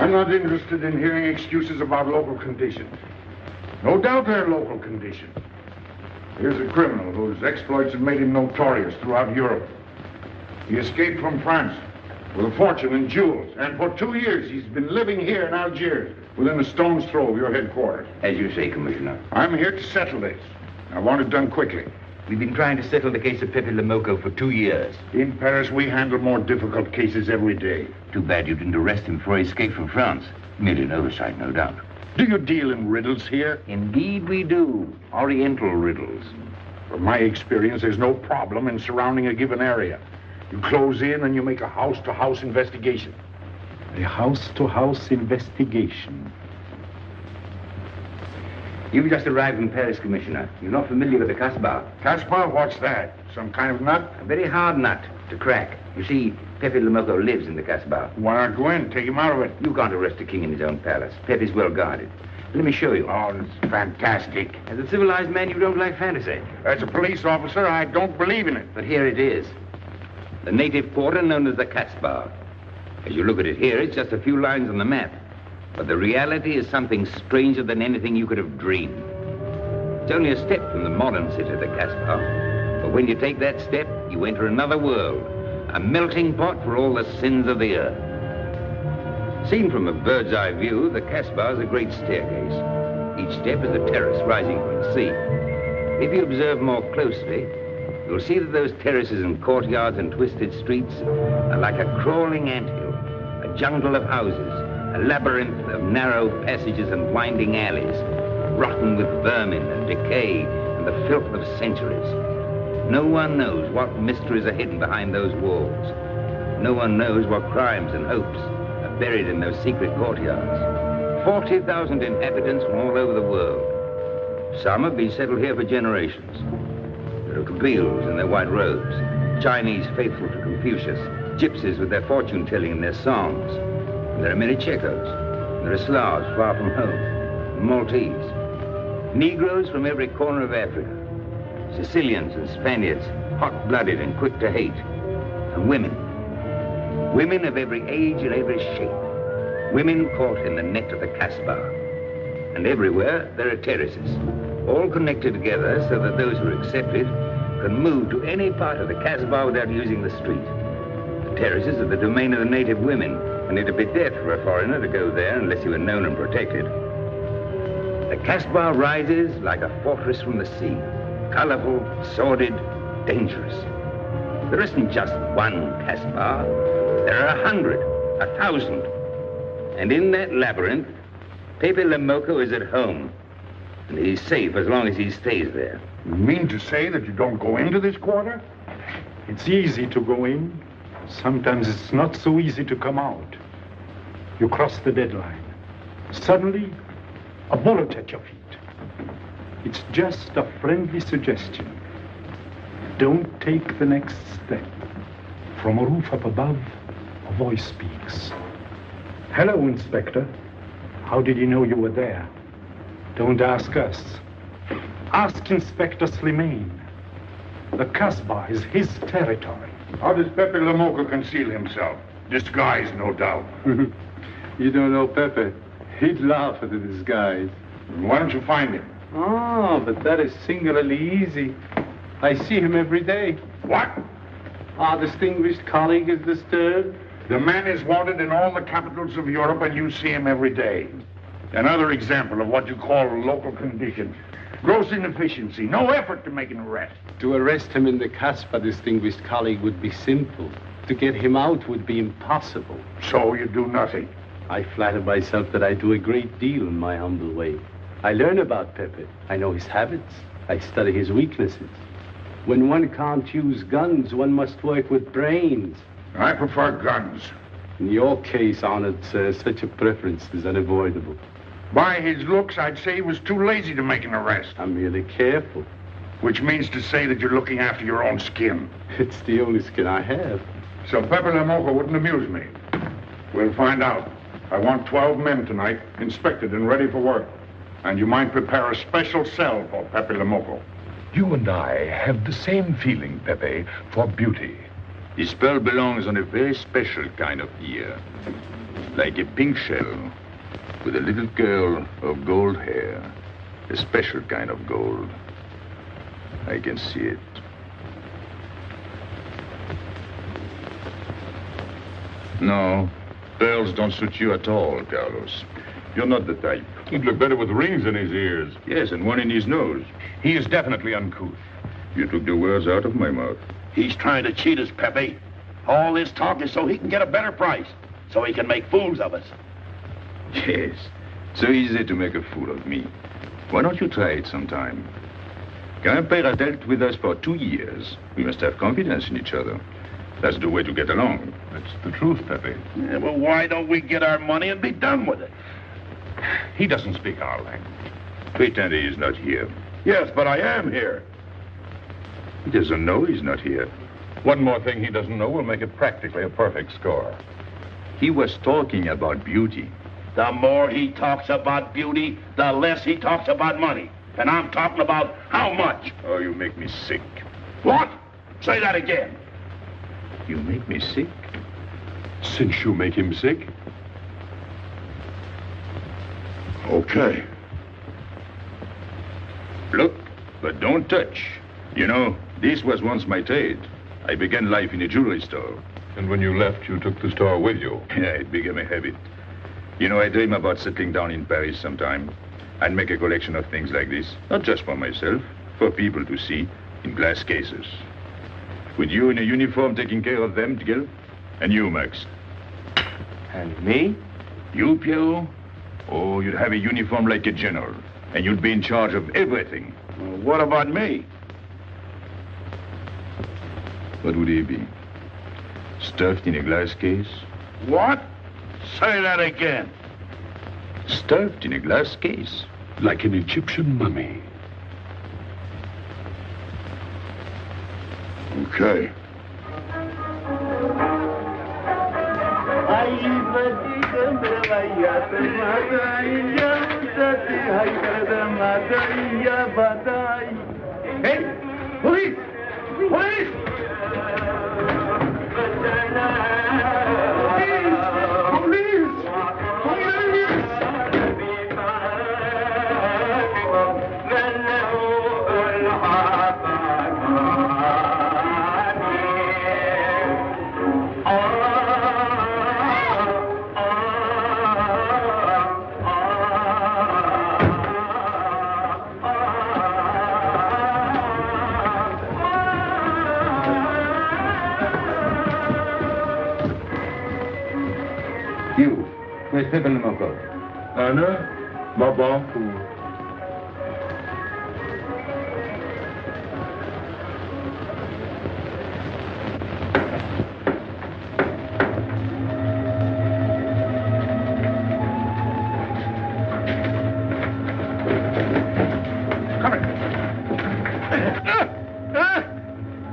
I'm not interested in hearing excuses about local conditions. No doubt they're local conditions. Here's a criminal whose exploits have made him notorious throughout Europe. He escaped from France with a fortune in jewels, and for 2 years he's been living here in Algiers, within a stone's throw of your headquarters. As you say, Commissioner. I'm here to settle this. I want it done quickly. We've been trying to settle the case of Pepe Lemoko for 2 years. In Paris, we handle more difficult cases every day. Too bad you didn't arrest him before he escaped from France. Merely an oversight, no doubt. Do you deal in riddles here? Indeed we do. Oriental riddles. From my experience, there's no problem in surrounding a given area. You close in and you make a house-to-house investigation. A house-to-house investigation. You've just arrived in Paris, Commissioner. You're not familiar with the Casbah. Casbah? What's that? Some kind of nut? A very hard nut to crack. You see, Pepe Lemoko lives in the Casbah. Why not go in? Take him out of it. You can't arrest a king in his own palace. Pepe's well guarded. Let me show you. Oh, that's fantastic. As a civilized man, you don't like fantasy. As a police officer, I don't believe in it. But here it is. The native quarter known as the Casbah. As you look at it here, it's just a few lines on the map. But the reality is something stranger than anything you could have dreamed. It's only a step from the modern city, the Casbah. But when you take that step, you enter another world, a melting pot for all the sins of the earth. Seen from a bird's eye view, the Casbah is a great staircase. Each step is a terrace rising from the sea. If you observe more closely, you'll see that those terraces and courtyards and twisted streets are like a crawling anthill, a jungle of houses, a labyrinth of narrow passages and winding alleys, rotten with vermin and decay and the filth of centuries. No one knows what mysteries are hidden behind those walls. No one knows what crimes and hopes are buried in those secret courtyards. 40,000 inhabitants from all over the world. Some have been settled here for generations. There are Kabyles in their white robes, Chinese faithful to Confucius, gypsies with their fortune-telling and their songs. There are many Checos. There are Slavs far from home, Maltese. Negroes from every corner of Africa. Sicilians and Spaniards, hot-blooded and quick to hate. And women. Women of every age and every shape. Women caught in the net of the Casbah. And everywhere there are terraces, all connected together so that those who are accepted can move to any part of the Casbah without using the street. The terraces are the domain of the native women, and it'd be death for a foreigner to go there unless he were known and protected. The Casbah rises like a fortress from the sea, colorful, sordid, dangerous. There isn't just one Casbah. There are 100, 1,000. And in that labyrinth, Pepe Lemoko is at home. And he's safe as long as he stays there. You mean to say that you don't go into this quarter? It's easy to go in. Sometimes it's not so easy to come out. You cross the deadline. Suddenly, a bullet at your feet. It's just a friendly suggestion. Don't take the next step. From a roof up above, a voice speaks. Hello, Inspector. How did you know you were there? Don't ask us. Ask Inspector Slimane. The Casbah is his territory. How does Pepe Lemoko conceal himself? Disguise, no doubt. You don't know Pepe. He'd laugh at the disguise. Why don't you find him? Oh, but that is singularly easy. I see him every day. What? Our distinguished colleague is disturbed. The man is wanted in all the capitals of Europe, and you see him every day. Another example of what you call local conditions. Gross inefficiency, no effort to make an arrest. To arrest him in the Casbah, distinguished colleague, would be simple. To get him out would be impossible. So you do nothing? I flatter myself that I do a great deal in my humble way. I learn about Pepe. I know his habits. I study his weaknesses. When one can't use guns, one must work with brains. I prefer guns. In your case, honored sir, such a preference is unavoidable. By his looks, I'd say he was too lazy to make an arrest. I'm merely careful. Which means to say that you're looking after your own skin. It's the only skin I have. So Pepe Lemoko wouldn't amuse me. We'll find out. I want 12 men tonight, inspected and ready for work. And you might prepare a special cell for Pepe Lemoko. You and I have the same feeling, Pepe, for beauty. This pearl belongs on a very special kind of ear. Like a pink shell with a little curl of gold hair. A special kind of gold. I can see it. No, pearls don't suit you at all, Carlos. You're not the type. He'd look better with rings in his ears. Yes, and one in his nose. He is definitely uncouth. You took the words out of my mouth. He's trying to cheat us, Pepe. All this talk is so he can get a better price, so he can make fools of us. Yes, so easy to make a fool of me. Why don't you try it sometime? Grandpère has dealt with us for 2 years. We must have confidence in each other. That's the way to get along. That's the truth, Pepe. Yeah, well, why don't we get our money and be done with it? He doesn't speak our language. Pretend he is not here. Yes, but I am here. He doesn't know he's not here. One more thing he doesn't know will make it practically a perfect score. He was talking about beauty. The more he talks about beauty, the less he talks about money. And I'm talking about how much. Oh, you make me sick. What? Say that again. You make me sick? Since you make him sick? Okay. Look, but don't touch. You know, this was once my trade. I began life in a jewelry store. And when you left, you took the store with you. Yeah, it became a habit. You know, I dream about settling down in Paris sometime. I'd make a collection of things like this. Not just for myself, for people to see, in glass cases. With you in a uniform taking care of them, Gil? And you, Max? And me? You, Pierrot? Oh, you'd have a uniform like a general. And you'd be in charge of everything. Well, what about me? What would he be? Stuffed in a glass case? What? Say that again. Stuffed in a glass case. Like an Egyptian mummy. Okay. Hey! Police! Police! You, where's Pepe Lamarr? Anna? Baba?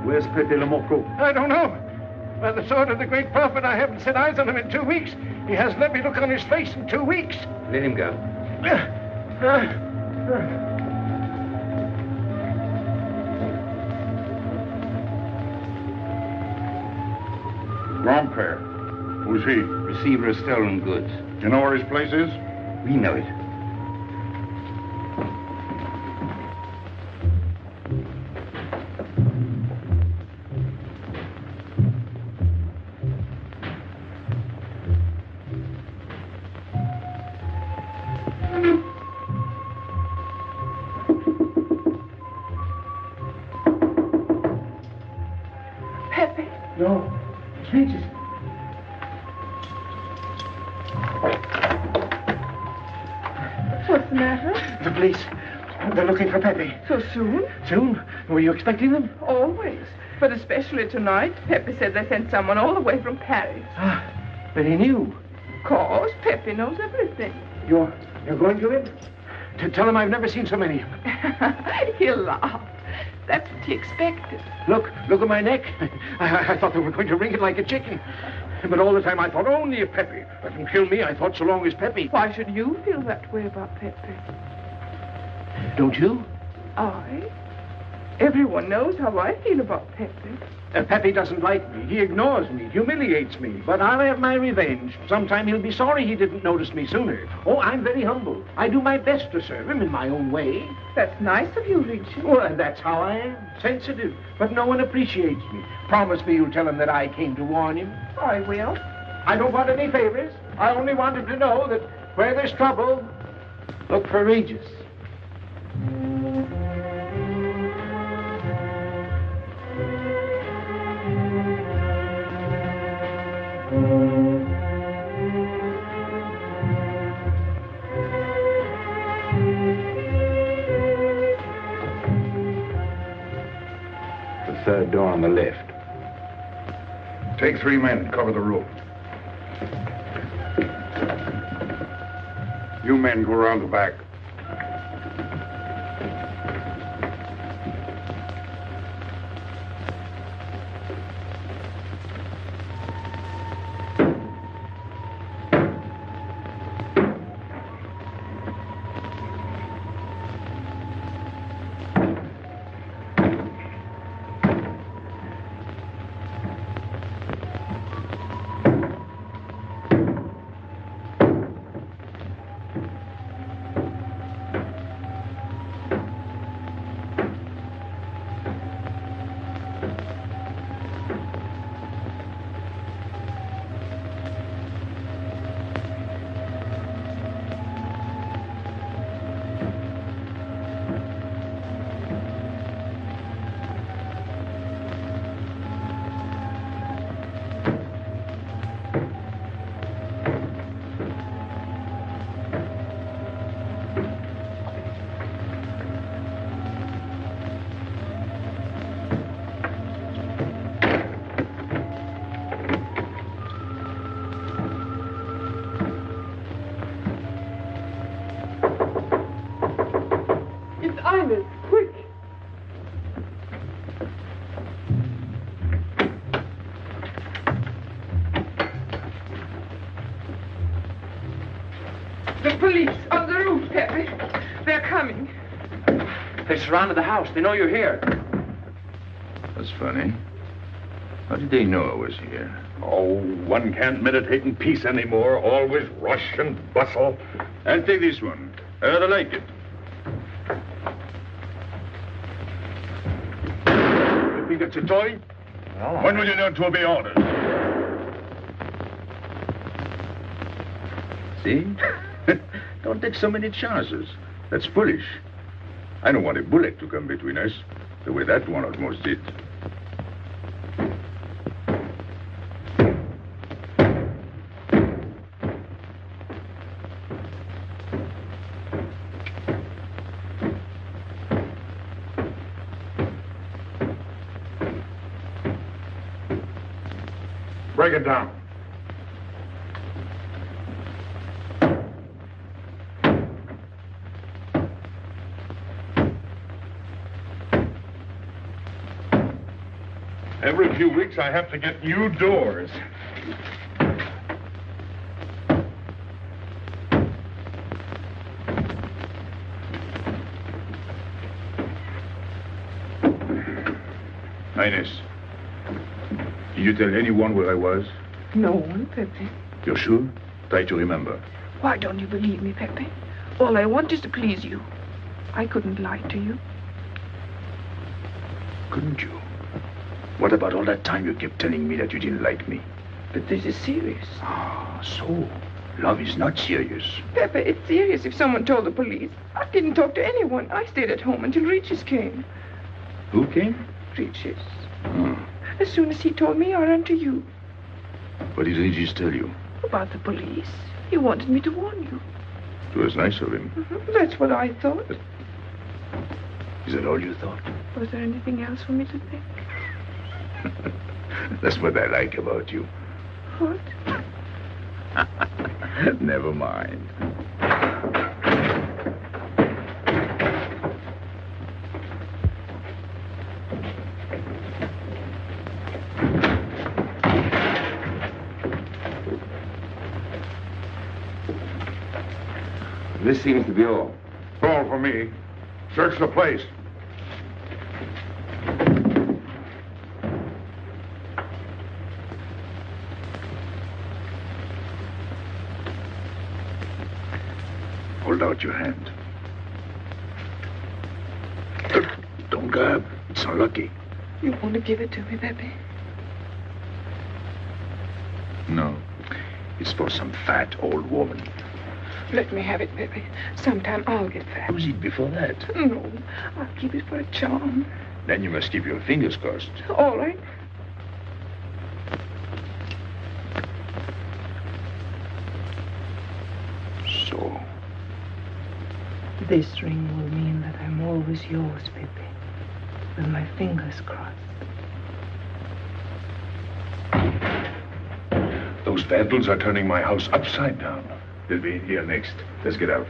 Where's Pepe Lamarr? I don't know. By the sword of the great prophet, I haven't set eyes on him in 2 weeks. He hasn't let me look on his face in 2 weeks. Let him go. Grandpère. Who's he? Receiver of stolen goods. You know where his place is? We know it. What's the matter? The police. They're looking for Pepe. So soon? Soon? Were you expecting them? Always. But especially tonight. Pepe said they sent someone all the way from Paris. Ah, but he knew. Of course, Pepe knows everything. You're going to him? To tell him I've never seen so many. He'll laugh. That's what he expected. Look at my neck. I thought they were going to wring it like a chicken. But all the time I thought only of Pepe. Let him kill me, I thought so long as Pepe. Why should you feel that way about Pepe? Don't you? I? Everyone knows how I feel about Pepe. Pepe doesn't like me. He ignores me, humiliates me. But I'll have my revenge. Sometime he'll be sorry he didn't notice me sooner. Oh, I'm very humble. I do my best to serve him in my own way. That's nice of you, Richard. Well, that's how I am. Sensitive. But no one appreciates me. Promise me you'll tell him that I came to warn him. I will. I don't want any favors. I only want him to know that where there's trouble, look for Regis. The third door on the left. Take 3 men, cover the room. You men go around the back. Quick! The police on the roof, Pepe. They're coming. They surrounded the house. They know you're here. That's funny. How did they know I was here? Oh, one can't meditate in peace anymore. Always rush and bustle. I'll take this one. I rather like it. You think it's a toy? Well, When will you learn to obey orders? See? Don't take so many chances. That's foolish. I don't want a bullet to come between us, the way that one almost did. Break it down. Every few weeks I have to get new doors. Highness, did you tell anyone where I was? No one, Pepe. You're sure? Try to remember. Why don't you believe me, Pepe? All I want is to please you. I couldn't lie to you. Couldn't you? What about all that time you kept telling me that you didn't like me? But this is serious. Ah, so love is not serious. Pepe, it's serious if someone told the police. I didn't talk to anyone. I stayed at home until Regis came. Who came? Regis. Hmm. As soon as he told me, I ran to you. What did Regis tell you? About the police. He wanted me to warn you. It was nice of him. That's what I thought. Is that all you thought? Was there anything else for me to think? That's what I like about you. What? Never mind. This seems to be all. All for me. Search the place. out your hand. Don't grab. It's unlucky. You want to give it to me, Pepe? No. It's for some fat old woman. Let me have it, Pepe. Sometime I'll get fat. Use it before that. No, I'll keep it for a charm. Then you must keep your fingers crossed. All right. So. This ring will mean that I'm always yours, Pepe. With my fingers crossed. Those vandals are turning my house upside down. They'll be in here next. Let's get out.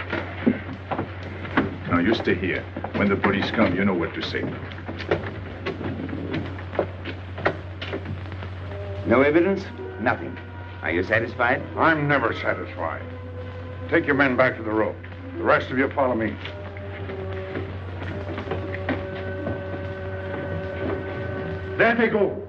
Now, you stay here. When the police come, you know what to say. No evidence? Nothing. Are you satisfied? I'm never satisfied. Take your men back to the road. The rest of you follow me. There they go.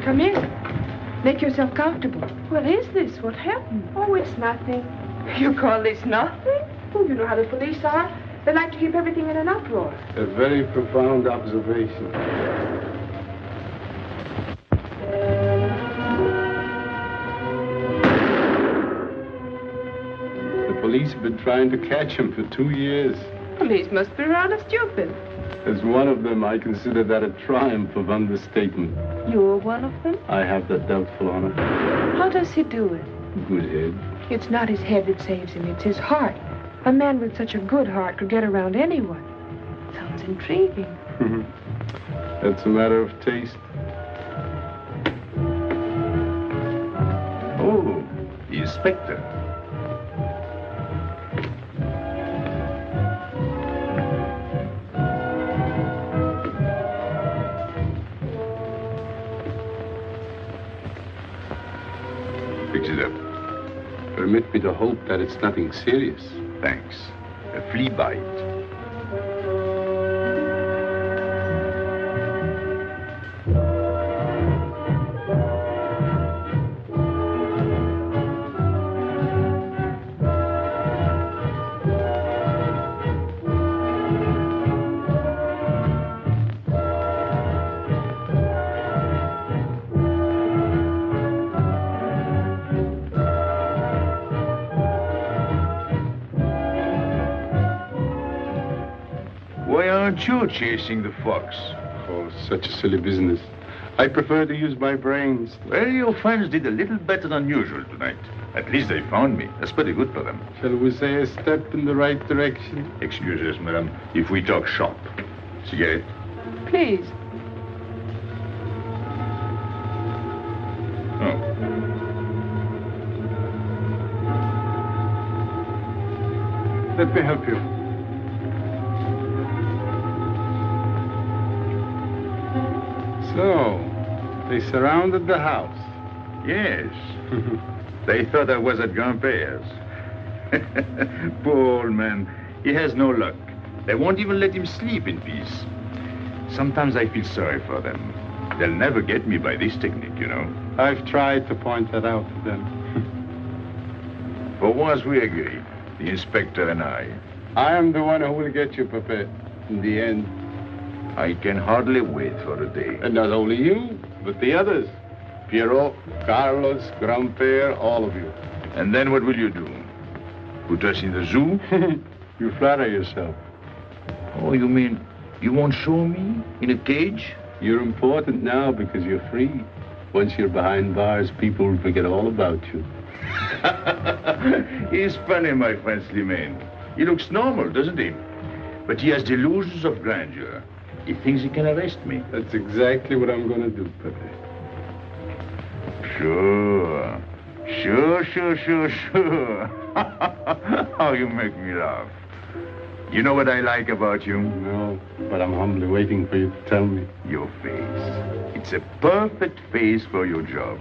Come in. Make yourself comfortable. What is this? What happened? Oh, it's nothing. You call this nothing? Oh, you know how the police are. They like to keep everything in an uproar. A very profound observation. The police have been trying to catch him for 2 years. Police must be rather stupid. As one of them, I consider that a triumph of understatement. You're one of them? I have that doubtful honor. How does he do it? Good head. It's not his head that saves him, it's his heart. A man with such a good heart could get around anyone. Sounds intriguing. That's a matter of taste. Oh, the inspector. Fix it up. Permit me to hope that it's nothing serious. Thanks. A flea bite. You're chasing the fox. Oh, such a silly business. I prefer to use my brains. Well, your friends did a little better than usual tonight. At least they found me. That's pretty good for them. Shall we say a step in the right direction? Excuse us, madam, if we talk shop. Cigarette? Please. Oh. Let me help you. So, they surrounded the house. Yes. They thought I was at Grandpère's. Poor old man. He has no luck. They won't even let him sleep in peace. Sometimes I feel sorry for them. They'll never get me by this technique, you know. I've tried to point that out to them. For once we agree, the inspector and I. I am the one who will get you, Pepe, in the end. I can hardly wait for a day. And not only you, but the others. Piero, Carlos, Grandpere, all of you. And then what will you do? Put us in the zoo? You flatter yourself. Oh, you mean you won't show me in a cage? You're important now because you're free. Once you're behind bars, people will forget all about you. He's funny, my friend Slimane. He looks normal, doesn't he? But he has delusions of grandeur. He thinks he can arrest me. That's exactly what I'm going to do, Pepe. Sure. How you make me laugh. You know what I like about you? No, but I'm humbly waiting for you to tell me. Your face. It's a perfect face for your job.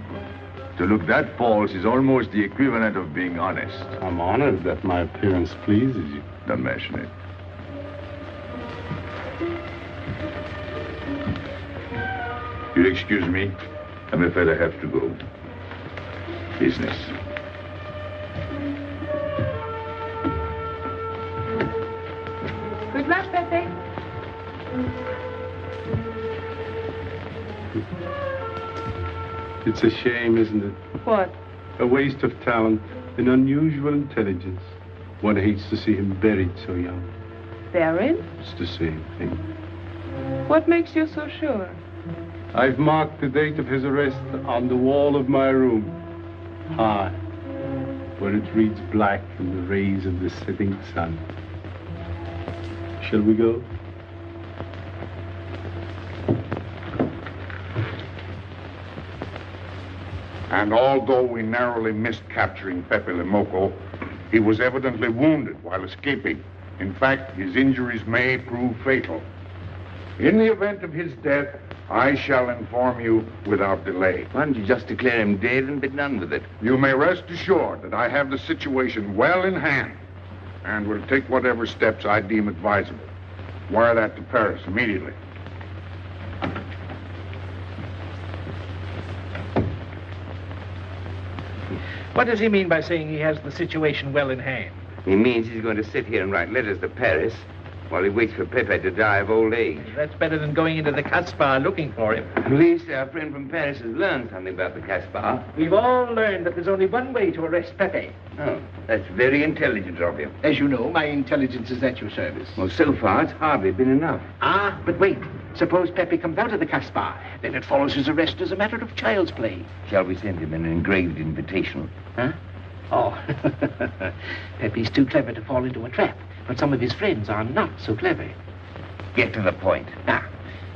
To look that false is almost the equivalent of being honest. I'm honored that my appearance pleases you. Don't mention it. You'll excuse me. I'm afraid I have to go. Business. Good luck, Pepe. It's a shame, isn't it? What? A waste of talent, an unusual intelligence. One hates to see him buried so young. Buried? It's the same thing. What makes you so sure? I've marked the date of his arrest on the wall of my room. High, where it reads black in the rays of the setting sun. Shall we go? And although we narrowly missed capturing Pepe Le Moco, he was evidently wounded while escaping. In fact, his injuries may prove fatal. In the event of his death, I shall inform you without delay. Why don't you just declare him dead and be done with it? You may rest assured that I have the situation well in hand and will take whatever steps I deem advisable. Wire that to Paris immediately. What does he mean by saying he has the situation well in hand? He means he's going to sit here and write letters to Paris while he waits for Pepe to die of old age. That's better than going into the Casbah looking for him. At least our friend from Paris has learned something about the Casbah. We've all learned that there's only one way to arrest Pepe. Oh, that's very intelligent of you. As you know, my intelligence is at your service. Well, so far, it's hardly been enough. Ah, but wait. Suppose Pepe comes out of the Casbah. Then it follows his arrest as a matter of child's play. Shall we send him an engraved invitation? Huh? Oh, Pepe's too clever to fall into a trap, but some of his friends are not so clever. Get to the point. Now,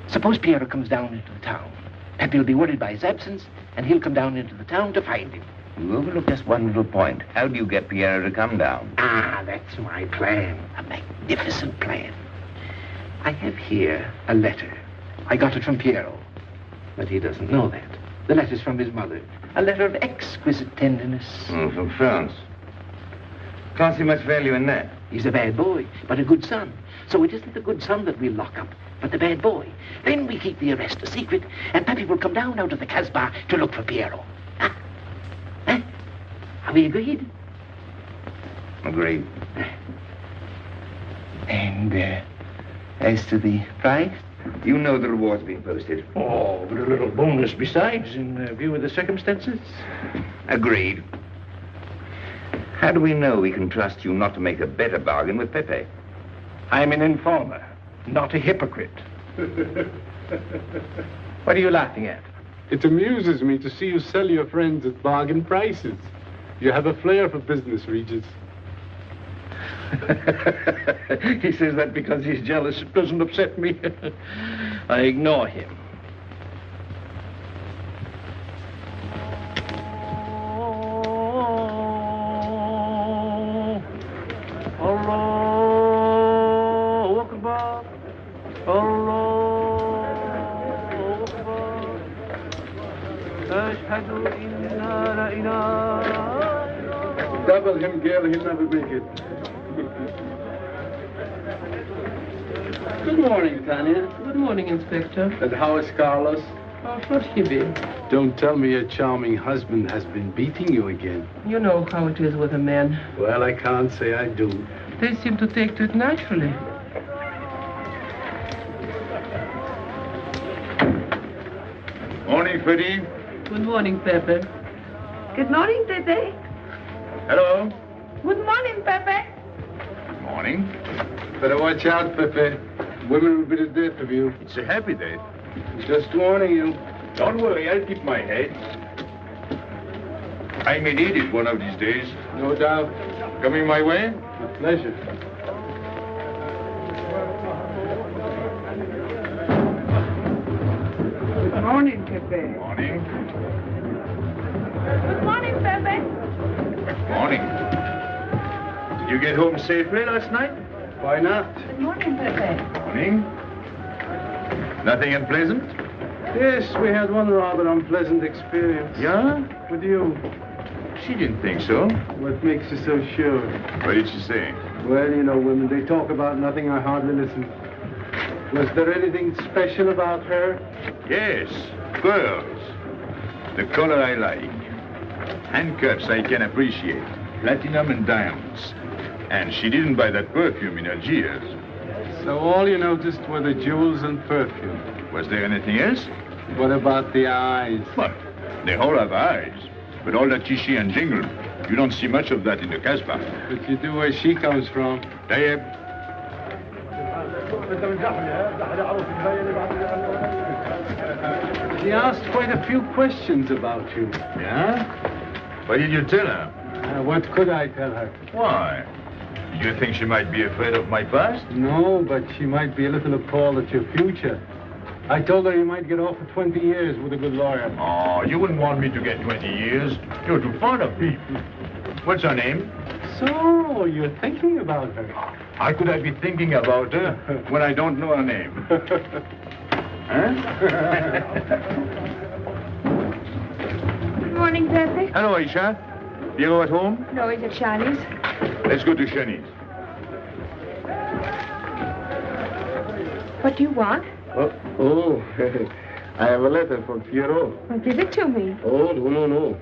suppose Piero comes down into the town. Pepe will be worried by his absence, and he'll come down into the town to find him. You overlook just one little point. How do you get Piero to come down? Ah, that's my plan. A magnificent plan. I have here a letter. I got it from Piero, but he doesn't know that. The letter's from his mother. A letter of exquisite tenderness. From France. Can't see much value in that. He's a bad boy, but a good son. So it isn't the good son that we'll lock up, but the bad boy. Then we keep the arrest a secret, and Pepe will come down out of the Casbah to look for Piero. Huh? Huh? Are we agreed? Agreed. And, as to the price? You know the reward's been posted. Oh, but a little bonus besides, in view of the circumstances. Agreed. How do we know we can trust you not to make a better bargain with Pepe? I'm an informer, not a hypocrite. What are you laughing at? It amuses me to see you sell your friends at bargain prices. You have a flair for business, Regis. He says that because he's jealous. It doesn't upset me. I ignore him. Allahu Akbar. Allahu Akbar. Ashhadu inna la ilaha. Double him, girl, he'll never make it. Good morning, Tanya. Good morning, Inspector. And how is Carlos? How should he be? Don't tell me your charming husband has been beating you again. You know how it is with a man. Well, I can't say I do. They seem to take to it naturally. Morning, Freddie. Good morning, Pepe. Good morning, Pepe. Hello. Good morning, Pepe. Morning. Better watch out, Pepe. Women will be the death of you. It's a happy day. Just warning you. Don't worry, I'll keep my head. I may need it one of these days. No doubt. Coming my way? With pleasure. Good morning, Pepe. Morning. Good morning, Pepe. Morning. Did you get home safely last night? Why not? Good morning, Pepe. Morning. Nothing unpleasant? Yes, we had one rather unpleasant experience. Yeah? With you. She didn't think so. What makes you so sure? What did she say? Well, you know, women, they talk about nothing. I hardly listen. Was there anything special about her? Yes, pearls. The color I like. Handcuffs I can appreciate. Platinum and diamonds. And she didn't buy that perfume in Algiers. So all you noticed were the jewels and perfume. Was there anything else? What about the eyes? What? They all have eyes. But all that chichi and jingle, you don't see much of that in the Casbah. But you do where she comes from. Tayyip. She asked quite a few questions about you. Yeah? What did you tell her? What could I tell her? Why? Did you think she might be afraid of my past? No, but she might be a little appalled at your future. I told her you might get off for 20 years with a good lawyer. Oh, you wouldn't want me to get 20 years. You're too fond of me. What's her name? So, you're thinking about her. How could I be thinking about her when I don't know her name? Huh? Good morning, Pepe. Hello, Aisha. Piero at home? No, he's at Shani's. Let's go to Shani's. What do you want? Oh, I have a letter for Piero. Well, give it to me. Oh, no.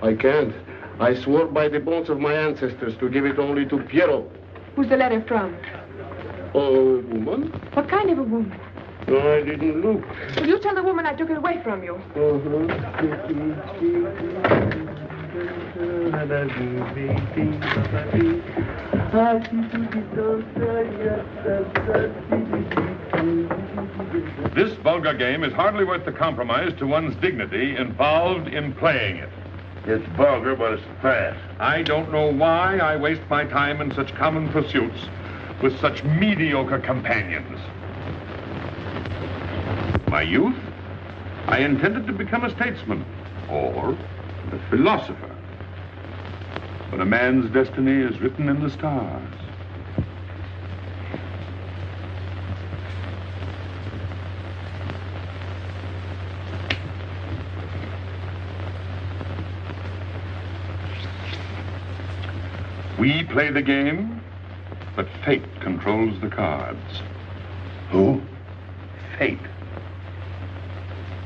I can't. I swore by the bones of my ancestors to give it only to Piero. Who's the letter from? Oh, woman? What kind of a woman? No, I didn't look. Well, you tell the woman I took it away from you. This vulgar game is hardly worth the compromise to one's dignity involved in playing it. It's vulgar, but it's fast. I don't know why I waste my time in such common pursuits with such mediocre companions. My youth, I intended to become a statesman or a philosopher. But a man's destiny is written in the stars. We play the game, but fate controls the cards. Who? Fate.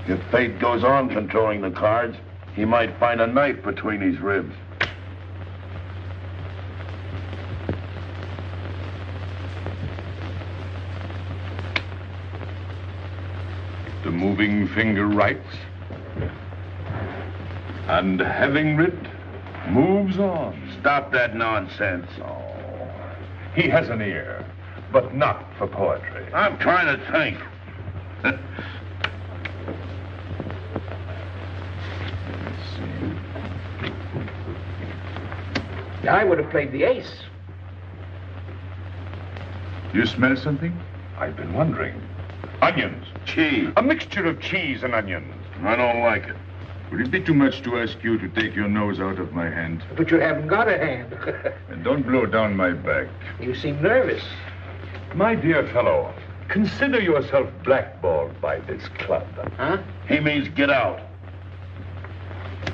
If fate goes on controlling the cards, he might find a knife between his ribs. The moving finger writes, and having writ, moves on. Stop that nonsense. Oh, he has an ear, but not for poetry. I'm trying to think. I would have played the ace. You smell something? I've been wondering. Onions. Cheese. A mixture of cheese and onions. I don't like it. Would it be too much to ask you to take your nose out of my hand? But you haven't got a hand. And don't blow down my back. You seem nervous. My dear fellow, consider yourself blackballed by this club. Huh? He means get out.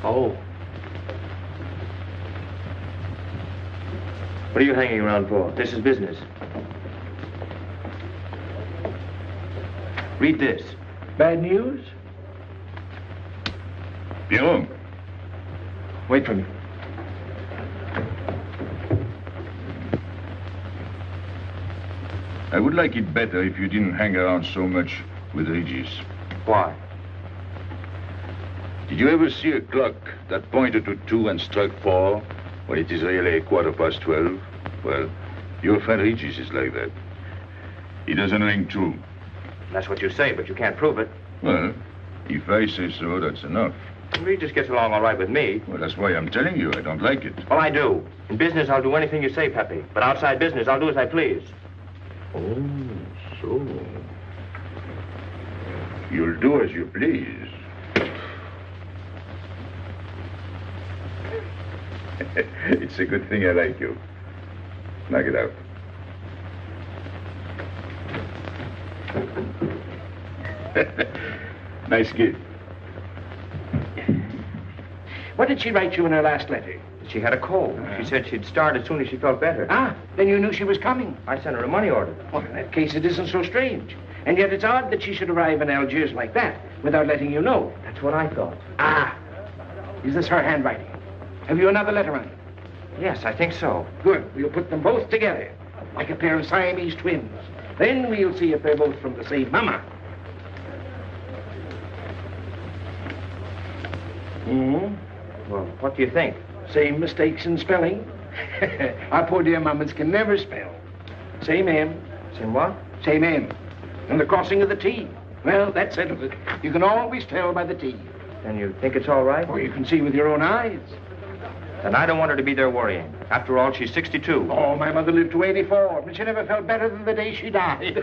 Oh. What are you hanging around for? This is business. Read this. Bad news? Pierrot. Wait for me. I would like it better if you didn't hang around so much with Regis. Why? Did you ever see a clock that pointed to 2 and struck 4 when it is really 12:15? Well, your friend Regis is like that. He doesn't ring true. That's what you say, but you can't prove it. Well, if I say so, that's enough. Regis gets along all right with me. Well, that's why I'm telling you I don't like it. Well, I do. In business, I'll do anything you say, Pepe. But outside business, I'll do as I please. Oh, so. You'll do as you please. It's a good thing I like you. Knock it out. Nice kid. What did she write you in her last letter? She had a cold. She said she'd start as soon as she felt better. Ah, then you knew she was coming. I sent her a money order. Well, in that case, it isn't so strange. And yet it's odd that she should arrive in Algiers like that, without letting you know. That's what I thought. Ah, is this her handwriting? Have you another letter on it? Yes, I think so. Good. We'll put them both together, like a pair of Siamese twins. Then we'll see if they're both from the same mama. Well, what do you think? Same mistakes in spelling. Our poor dear mamas can never spell. Same M. Same what? Same M. And the crossing of the T. Well, that settles it. You can always tell by the T. Then you think it's all right? Or you can see with your own eyes. Then I don't want her to be there worrying. After all, she's 62. Oh, my mother lived to 84, but she never felt better than the day she died.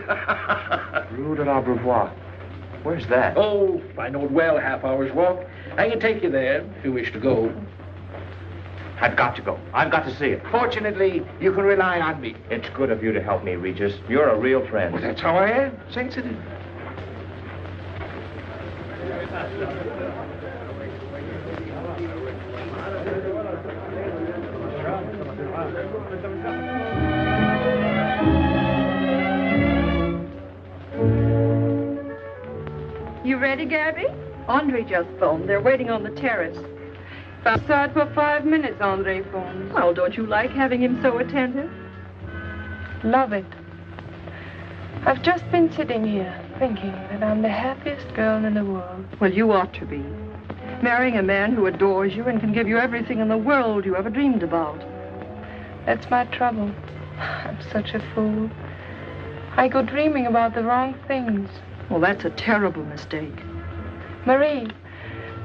Rue de l'Abreuvoir. Where's that? Oh, I know it well, half hour's walk. I can take you there if you wish to go. I've got to go. I've got to see it. Fortunately, you can rely on me. It's good of you to help me, Regis. You're a real friend. Well, that's how I am. Sensitive. You ready, Gabby? Andre just phoned. They're waiting on the terrace. Outside for 5 minutes, Andre phones. Well, don't you like having him so attentive? Love it. I've just been sitting here thinking that I'm the happiest girl in the world. Well, you ought to be. Marrying a man who adores you and can give you everything in the world you ever dreamed about. That's my trouble. I'm such a fool. I go dreaming about the wrong things. Well, that's a terrible mistake. Marie,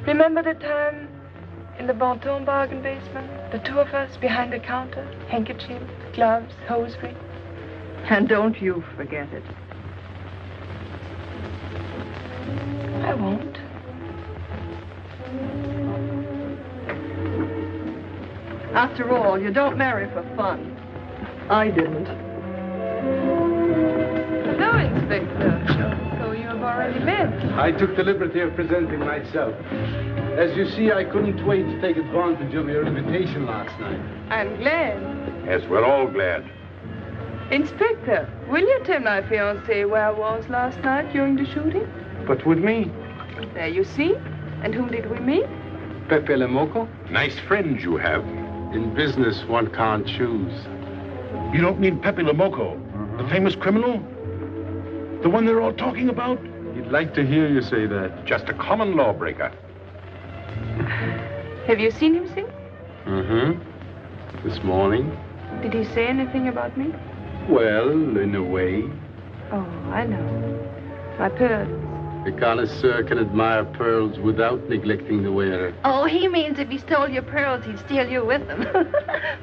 remember the time in the Bonton bargain basement? The two of us behind the counter, handkerchiefs, gloves, hosiery. And don't you forget it. I won't. After all, you don't marry for fun. I didn't. Hello, Inspector. So you have already met. I took the liberty of presenting myself. As you see, I couldn't wait to take advantage of your invitation last night. I'm glad. Yes, we're all glad. Inspector, will you tell my fiancé where I was last night during the shooting? But with me, There you see. And whom did we meet? Pepe Le Moco? Nice friends you have. In business, one can't choose. You don't mean Pepe Le Moco, the famous criminal? The one they're all talking about? you'd like to hear you say that. Just a common lawbreaker. Have you seen him since? Mm-hmm. This morning? Did he say anything about me? Well, in a way. Oh, I know. My pearls. A connoisseur can admire pearls without neglecting the wearer. Oh, he means if he stole your pearls, he'd steal you with them.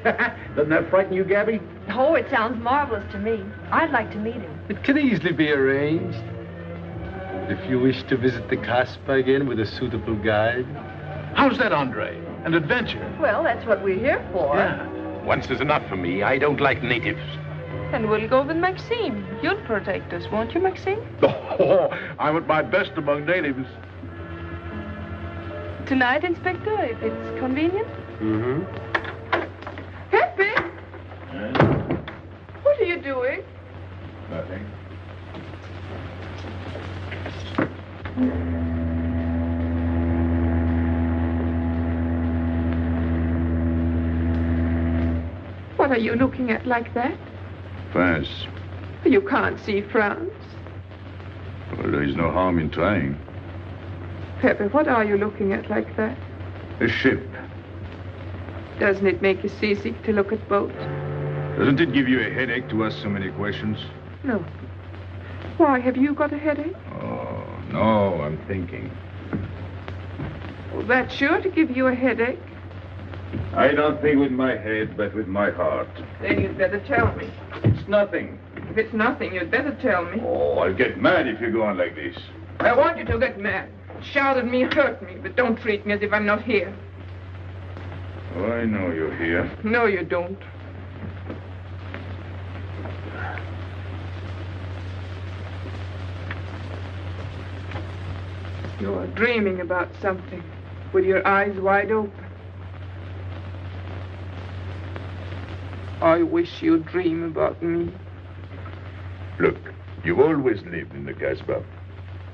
Doesn't that frighten you, Gabby? Oh, it sounds marvelous to me. I'd like to meet him. It can easily be arranged. If you wish to visit the Casbah again with a suitable guide. How's that, Andre? An adventure? Well, that's what we're here for. Yeah. Once is enough for me. I don't like natives. And we'll go with Maxime. You'll protect us, won't you, Maxime? Oh, I'm at my best among natives. Tonight, Inspector, if it's convenient. Mm-hmm. Pepe! What are you doing? Nothing. What are you looking at like that? France. You can't see France. Well, there is no harm in trying. Pepe, what are you looking at like that? A ship. Doesn't it make you seasick to look at boats? Doesn't it give you a headache to ask so many questions? No. Why, have you got a headache? Oh, no, I'm thinking. Well, that's sure to give you a headache. I don't think with my head, but with my heart. Then you'd better tell me. It's nothing. If it's nothing, you'd better tell me. Oh, I'll get mad if you go on like this. I want you to get mad. Shout at me, hurt me, but don't treat me as if I'm not here. Oh, I know you're here. No, you don't. You're dreaming about something with your eyes wide open. I wish you'd dream about me. Look, you've always lived in the Casbah.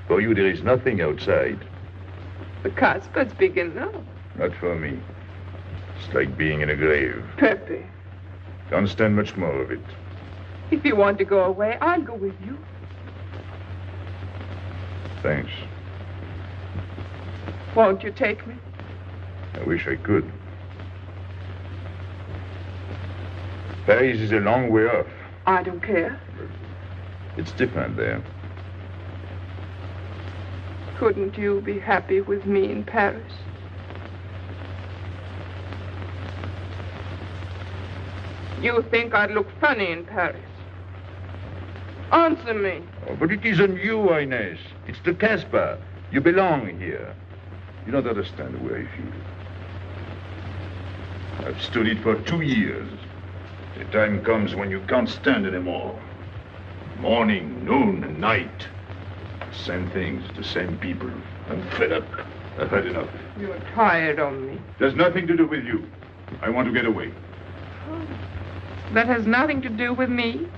For you, there is nothing outside. The Casbah's big enough. Not for me. It's like being in a grave. Pepe, Don't stand much more of it. if you want to go away, I'll go with you. Thanks. Won't you take me? I wish I could. Paris is a long way off. I don't care. It's different there. Couldn't you be happy with me in Paris? You think I'd look funny in Paris? Answer me. Oh, but it isn't you, Inez. It's the Casbah. You belong here. You don't understand the way I feel. I've stood it for 2 years. The time comes when you can't stand anymore. Morning, noon, and night. Same things, the same people. I'm fed up. I've had enough. You're tired of me. There's nothing to do with you. I want to get away. That has nothing to do with me.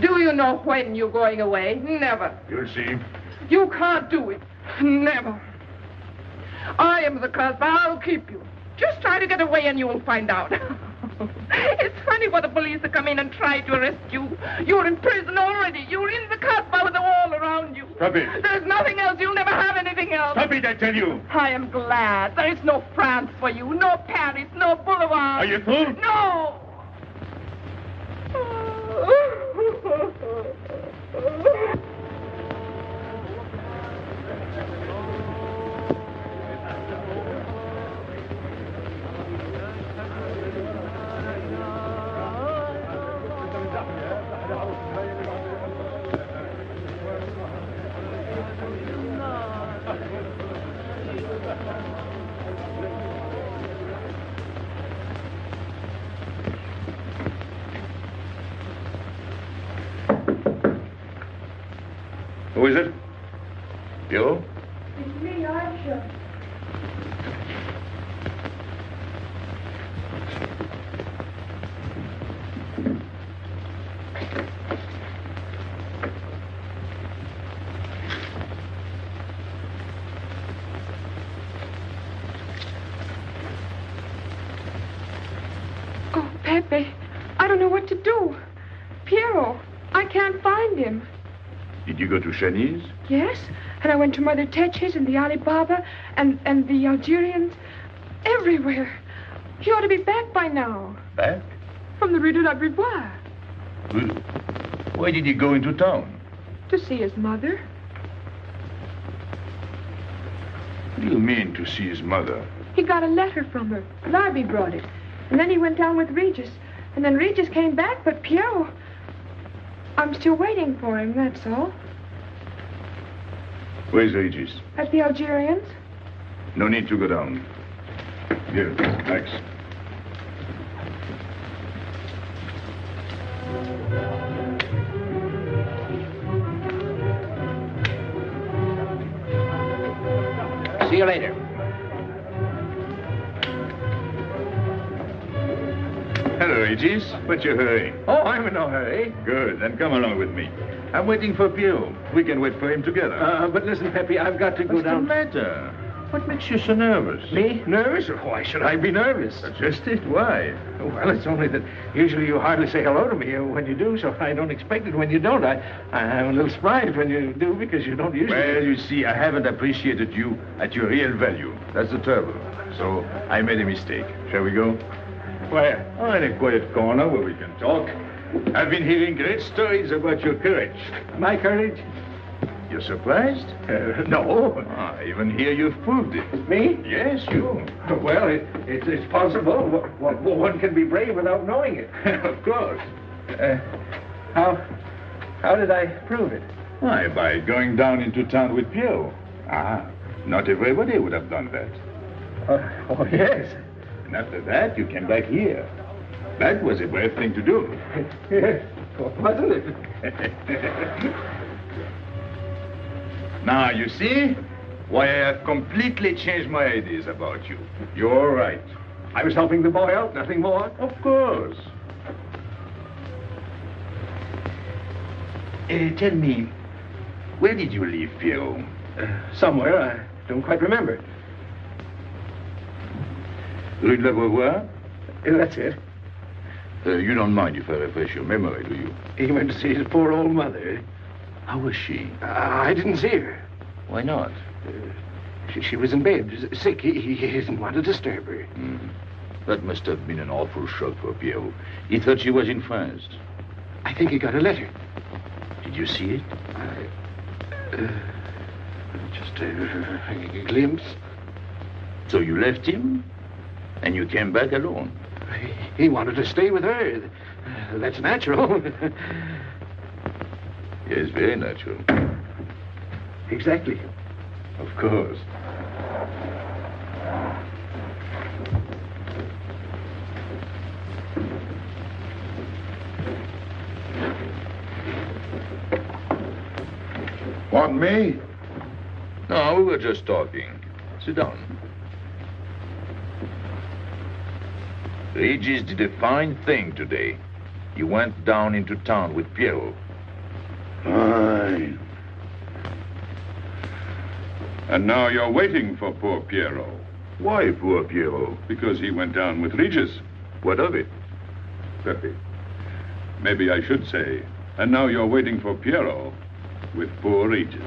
Do you know when you're going away? Never. You'll see. You can't do it. Never. I am the Casbah. I'll keep you. Just try to get away and you'll find out. It's funny what the police have come in and tried to arrest you. You're in prison already. You're in the Casbah with a wall around you. Stop it. There's nothing else. You'll never have anything else. Stop it, I tell you. I am glad. There is no France for you. No Paris. No Boulevard. Are you through? No. Who is it? You? It's me, Aisha. Oh, Pepe, I don't know what to do. Piero, I can't find him. Did you go to Shani's? Yes, and I went to Mother Tetch's and the Alibaba and the Algerians. Everywhere. He ought to be back by now. Back? From the Rue de la Brivoire. Why did he go into town? To see his mother. What do you mean, to see his mother? He got a letter from her. Larby brought it. And then he went down with Regis. And then Regis came back, but Piero... I'm still waiting for him, that's all. Where's Regis? At the Algerians? No need to go down. Here, thanks. See you later. Hello, Regis. What's your hurry? Oh, I'm in no hurry. Good, then come along with me. I'm waiting for Piero. We can wait for him together. But listen, Pepe, I've got to go What's down. the matter? What makes you so nervous? Me? Nervous? Why should I be nervous? Just it. Why? Well, it's only that usually you hardly say hello to me when you do, so I don't expect it when you don't. I'm a little surprised when you do because you don't usually... Well, you see, I haven't appreciated you at your real value. That's the trouble. So I made a mistake. Shall we go? Where? Oh, in a quiet corner where we can talk. I've been hearing great stories about your courage. My courage? You're surprised? No. Ah, even here you've proved it. Me? Yes, you. Well, it's possible. One can be brave without knowing it. Of course. How did I prove it? Why, by going down into town with Pierrot. Ah, not everybody would have done that. Oh, yes. And after that, you came back here. That was a brave thing to do. Yes, wasn't it? Now, you see why I have completely changed my ideas about you. You're right. I was helping the boy out, nothing more. Of course. Tell me, where did you leave Pierrot? Somewhere, I don't quite remember. Rue de la Beauvoir? That's it. You don't mind if I refresh your memory, do you? He went to see his poor old mother. How was she? I didn't see her. Why not? She was in bed, sick. He didn't want to disturb her. That must have been an awful shock for Pierrot. He thought she was in France. I think he got a letter. Did you see it? Just a glimpse. So you left him, and you came back alone? He wanted to stay with her. That's natural. Yes, very natural. Exactly. Of course. Want me? No, we were just talking. Sit down. Regis did a fine thing today. You went down into town with Pierrot. Fine. And now you're waiting for poor Pierrot. Why poor Pierrot? Because he went down with Regis. What of it? Pepe. Maybe I should say, and now you're waiting for Pierrot with poor Regis.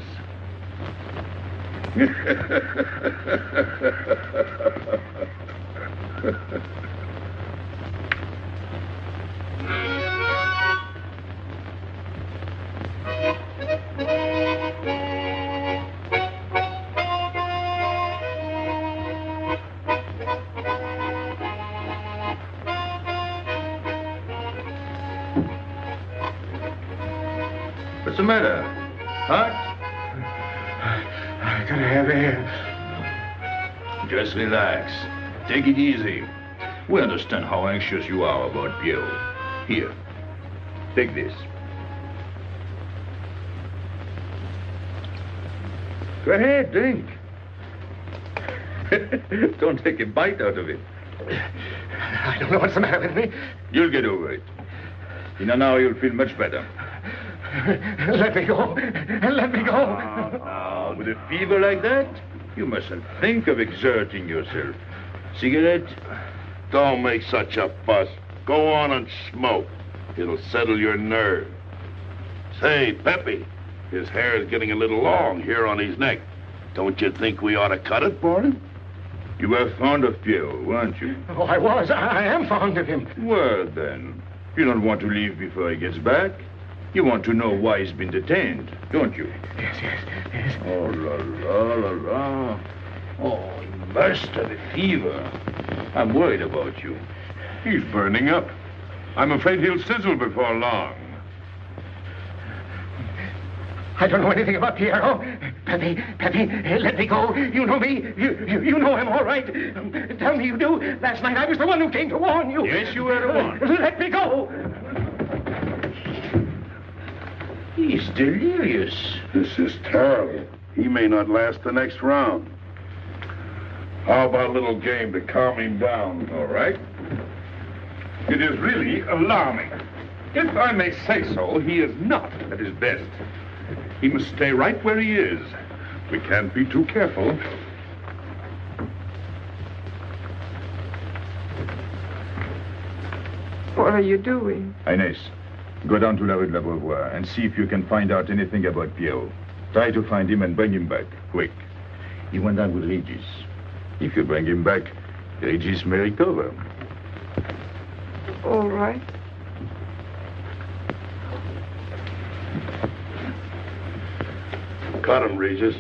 What's the matter? Hot? I gotta have air. Just relax. Take it easy. We understand how anxious you are about Pierrot. Here, take this. Go ahead, drink. Don't take a bite out of it. I don't know what's the matter with me. You'll get over it. In an hour, you'll feel much better. Let me go. Let me go. With a fever like that, you mustn't think of exerting yourself. Cigarette? Don't make such a fuss. Go on and smoke. It'll settle your nerve. Say, Pepe, his hair is getting a little long here on his neck. Don't you think we ought to cut it for him? You were fond of Pierrot, weren't you? Oh, I was. I am fond of him. Well, then, you don't want to leave before he gets back. You want to know why he's been detained, don't you? Yes. Oh, la, la, la, la. Oh, he must have a fever. I'm worried about you. He's burning up. I'm afraid he'll sizzle before long. I don't know anything about Pierrot. Pepe, let me go. You know me. You know him, all right. Tell me you do. Last night I was the one who came to warn you. Yes, you were the one. Let me go. He's delirious. This is terrible. He may not last the next round. How about a little game to calm him down? All right. It is really alarming. If I may say so, he is not at his best. He must stay right where he is. We can't be too careful. What are you doing? Inés, go down to La Rue de la Beauvoir and see if you can find out anything about Pierrot. Try to find him and bring him back, quick. He went down with Regis. If you bring him back, Regis may recover. All right. Got him, Regis.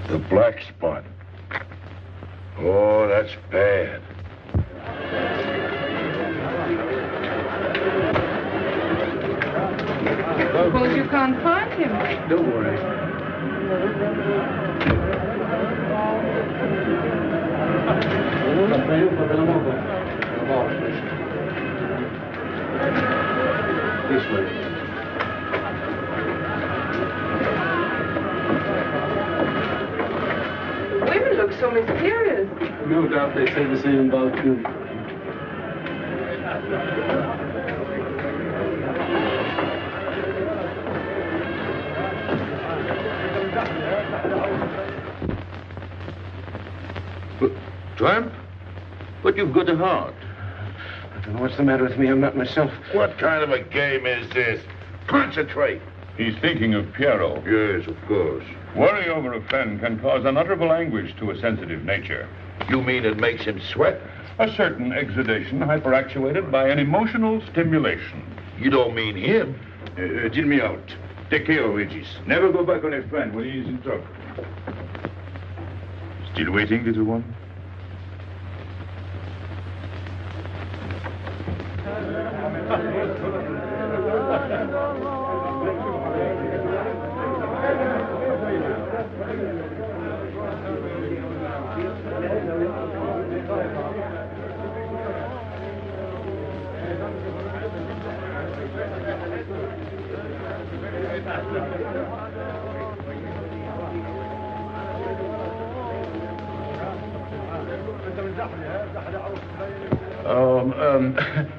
The black spot. Oh, that's bad. Suppose you can't find him. Don't worry. This way. Women look so mysterious. No doubt they say the same about you. Tramp? But you've got a heart. I don't know what's the matter with me. I'm not myself. What kind of a game is this? Concentrate. He's thinking of Pierrot. Yes, of course. Worry over a friend can cause unutterable anguish to a sensitive nature. You mean it makes him sweat? A certain exudation hyperactuated by an emotional stimulation. You don't mean him? Deal me out. Take care of Regis. Never go back on a friend when he is in trouble. Still waiting, little one?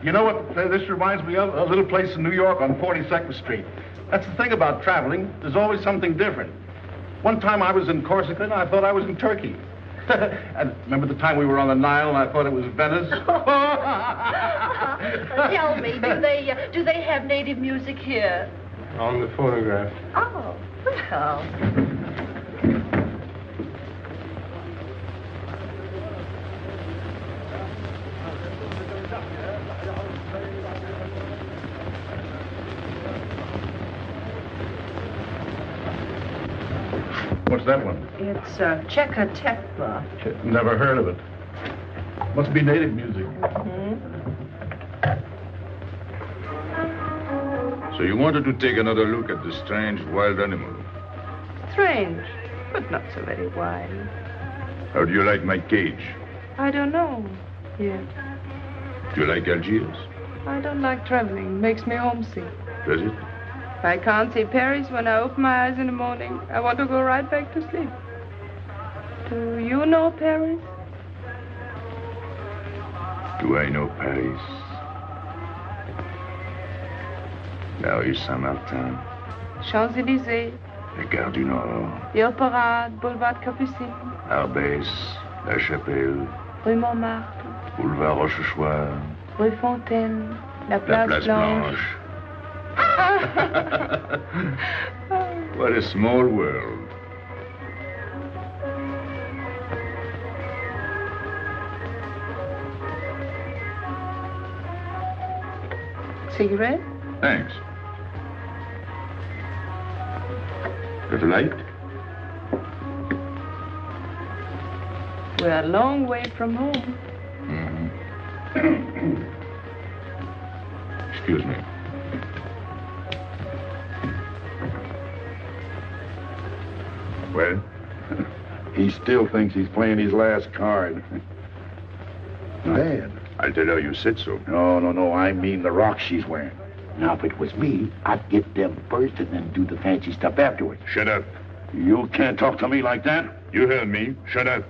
You know what this reminds me of? A little place in New York on 42nd Street. That's the thing about traveling. There's always something different. One time I was in Corsica and I thought I was in Turkey. And remember the time we were on the Nile and I thought it was Venice? Tell me, do they have native music here? On the photograph. Oh, well. What's that one? It's Cheka Tekla. Never heard of it. Must be native music. So you wanted to take another look at the strange wild animal. Strange, but not so very wild. How do you like my cage? I don't know yet. Do you like Algiers? I don't like traveling. Makes me homesick. Does it? If I can't see Paris when I open my eyes in the morning, I want to go right back to sleep. Do you know Paris? Do I know Paris? La rue Saint-Martin. Champs-Élysées. La Gare du Nord. The Opera, Boulevard Capucine. Arbès. La Chapelle. Rue Montmartre. Boulevard Rochechouart. Rue Fontaine. La La Place, Place Blanche. Blanche. What a small world. Cigarette? Thanks. Got a light? We're a long way from home. Excuse me. Well? He still thinks he's playing his last card. Bad. I'll tell her you said so. No. I mean the rock she's wearing. Now, if it was me, I'd get them first and then do the fancy stuff afterwards. Shut up. You can't talk to me like that. You heard me. Shut up.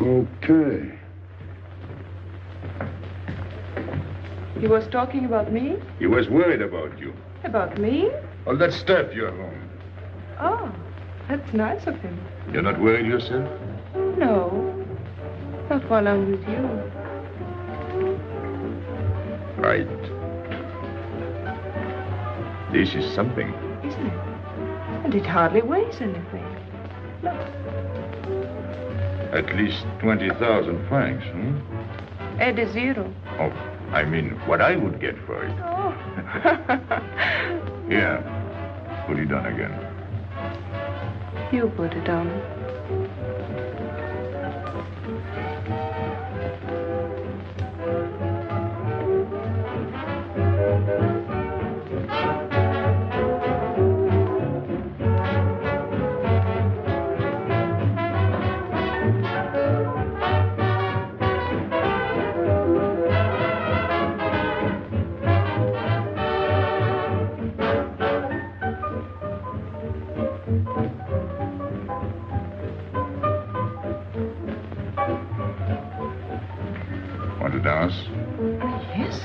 Okay. He was talking about me? He was worried about you. About me? All that stuff you have on. Oh, that's nice of him. You're not worried yourself? No, not while I'm with you. Right. This is something. Isn't it? And it hardly weighs anything. Look. At least 20,000 francs, hmm? Add a zero. Oh, I mean, what I would get for it. Oh. Here, put it on again. You put it on. Want to dance? Yes.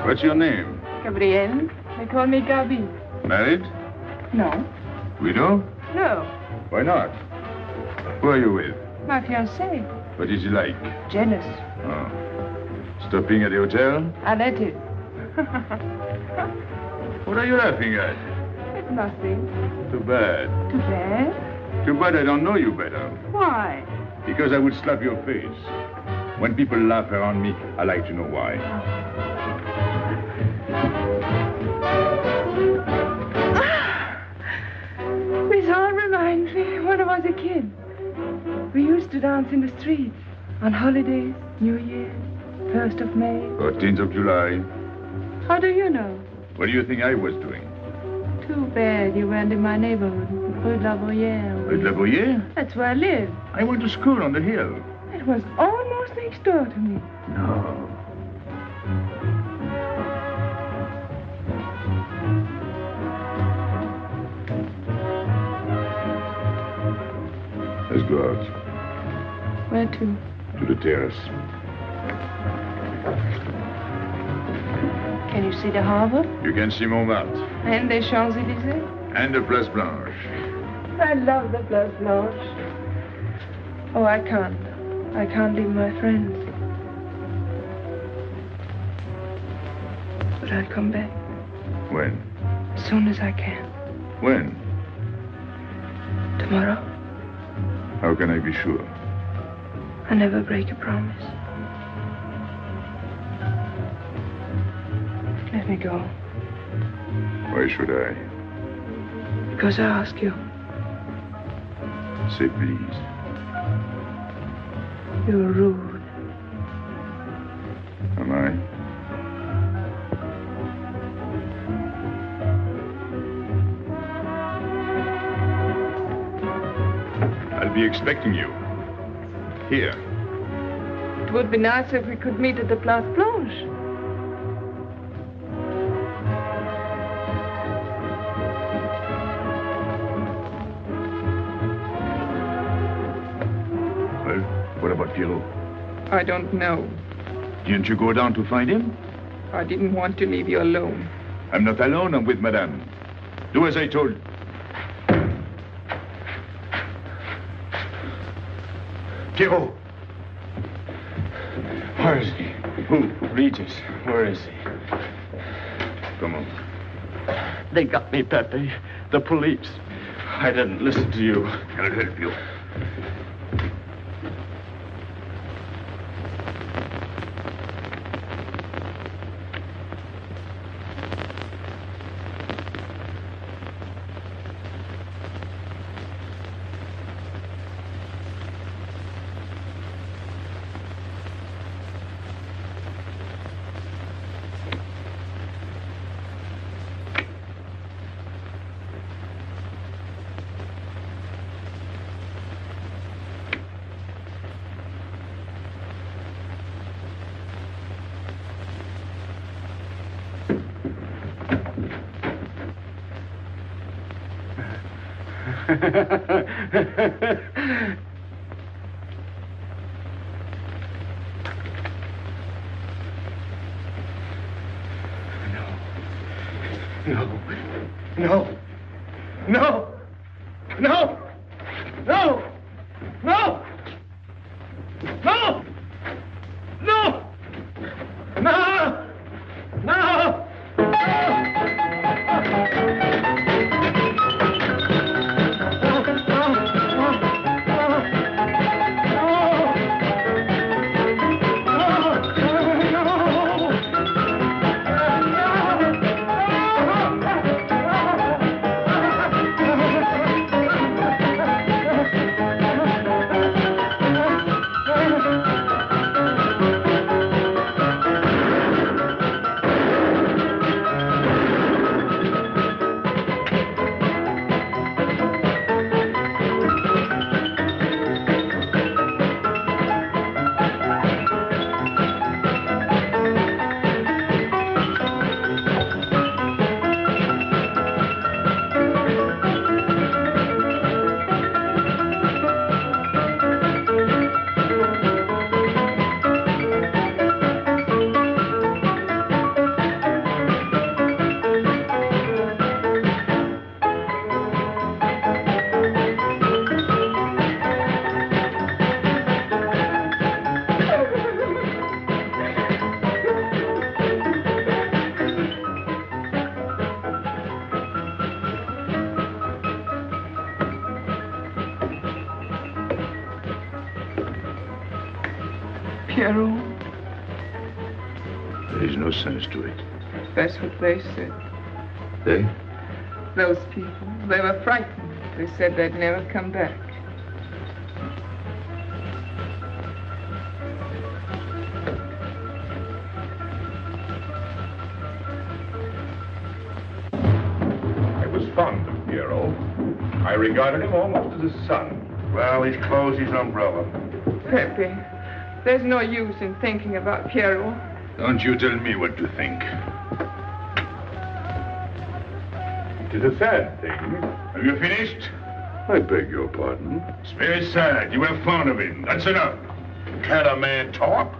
What's your name? Gabrielle. They call me Gabi. Married? No. Widow? No. Why not? Who are you with? My fiancé. What is he like? Jealous. Oh. Stopping at the hotel? I let it. What are you laughing at? It's nothing. Too bad. Too bad? Too bad I don't know you better. Why? Because I would slap your face. When people laugh around me, I like to know why. This all reminds me when I was a kid. We used to dance in the streets on holidays, New Year, 1st of May. 14th of July. How do you know? What do you think I was doing? Too bad you weren't in my neighborhood, Rue de la Bruyère. Rue de la Bruyère? That's where I live. I went to school on the hill. It was almost next door to me. No. Let's go out. Where to? To the terrace. Can you see the harbor? You can see Montmartre. And the Champs-Élysées? And the Place Blanche. I love the Place Blanche. Oh, I can't. I can't leave my friends. But I'll come back. When? As soon as I can. When? Tomorrow. How can I be sure? I never break a promise. Let me go. Why should I? Because I ask you. Say please. You're rude. Am I? I'll be expecting you. Here. It would be nice if we could meet at the Place Blanche. Well, what about Pierrot? I don't know. Didn't you go down to find him? I didn't want to leave you alone. I'm not alone, I'm with Madame. Do as I told. Pierrot! Where is he? Who? Regis. Where is he? Come on. They got me, Pepe. The police. I didn't listen to you. I'll help you. No. No. No. No. No. No. No. No. No. No. Pierrot, There is no sense to it. that's what they said. They? Those people, they were frightened. They said they'd never come back. I was fond of Pierrot. I regarded him almost as a son. Well, he's closed his umbrella. Pepe, there's no use in thinking about Pierrot. Don't you tell me what to think. It is a sad thing. Have you finished? I beg your pardon. It's very sad. You were fond of him. That's enough. Can't a man talk?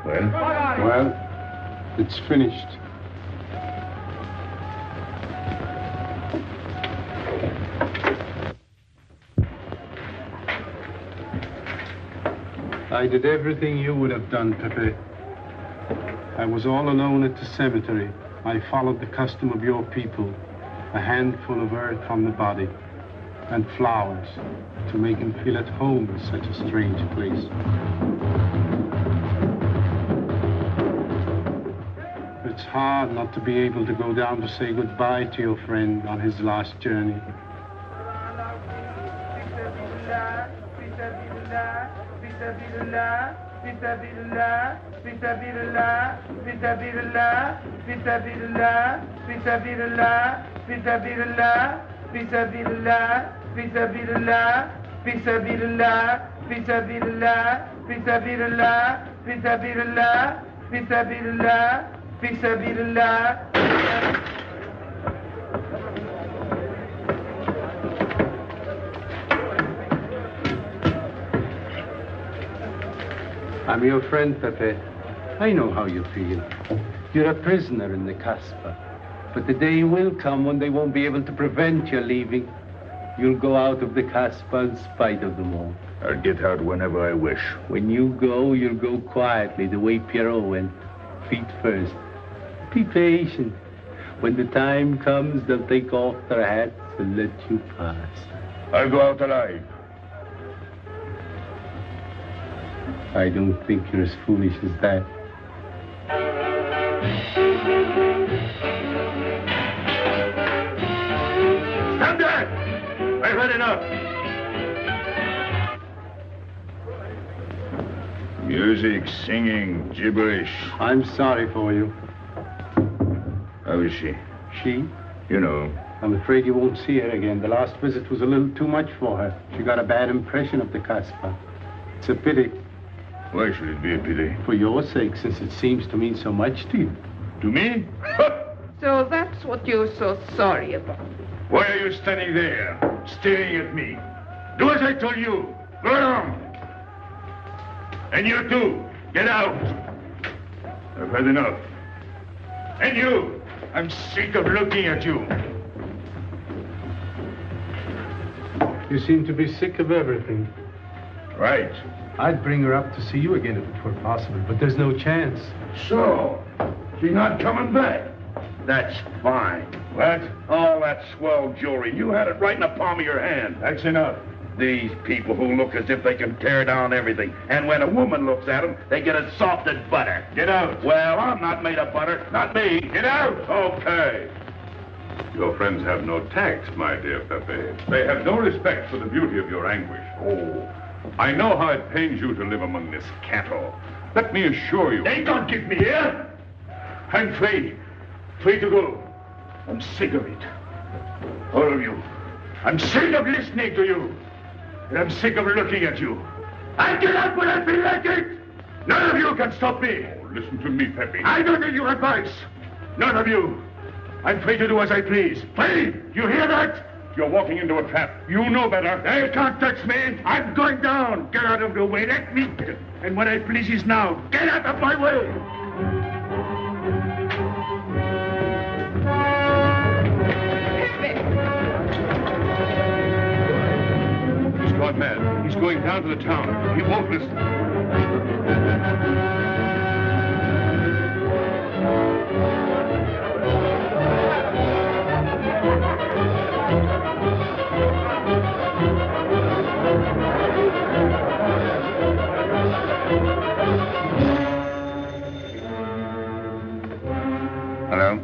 Well, it's finished. I did everything you would have done, Pepe. I was all alone at the cemetery. I followed the custom of your people, a handful of earth on the body, and flowers to make him feel at home in such a strange place. It's hard not to be able to go down to say goodbye to your friend on his last journey. I'm your friend, Pepe. I know how you feel. You're a prisoner in the Casbah. But the day will come when they won't be able to prevent your leaving. You'll go out of the Casbah in spite of them all. I'll get out whenever I wish. When you go, you'll go quietly, the way Pierrot went, feet first. Be patient. When the time comes, they'll take off their hats and let you pass. I'll go out alive. I don't think you're as foolish as that. Stand there! I've had enough. up! Music, singing, gibberish. I'm sorry for you. How is she? She? You know. I'm afraid you won't see her again. The last visit was a little too much for her. She got a bad impression of the Casbah. It's a pity. Why should it be a pity? For your sake, since it seems to mean so much to you. To me? So that's what you're so sorry about. Why are you standing there, staring at me? Do as I told you. Go on. And you too, get out. I've had enough. And you, I'm sick of looking at you. You seem to be sick of everything. Right. I'd bring her up to see you again if it were possible, but there's no chance. So, she's not coming back. That's fine. What? All that swell jewelry, you had it right in the palm of your hand. That's enough. These people who look as if they can tear down everything. And when a woman looks at them, they get as soft as butter. Get out. Well, I'm not made of butter. Not me. Get out. Okay. Your friends have no tact, my dear Pepe. They have no respect for the beauty of your anguish. Oh, I know how it pains you to live among this cattle. Let me assure you... They don't keep me here. I'm free. Free to go. I'm sick of it. All of you. I'm sick of listening to you. And I'm sick of looking at you. I get out when I feel like it. None of you can stop me. Oh, listen to me, Pepe. I don't need your advice. None of you. I'm free to do as I please. Free! You hear that? You're walking into a trap. You know better. They can't touch me. I'm going down. Get out of the way. Let me. And what I please is now. Get out of my way. He's gone mad. He's going down to the town. He won't listen. Hello?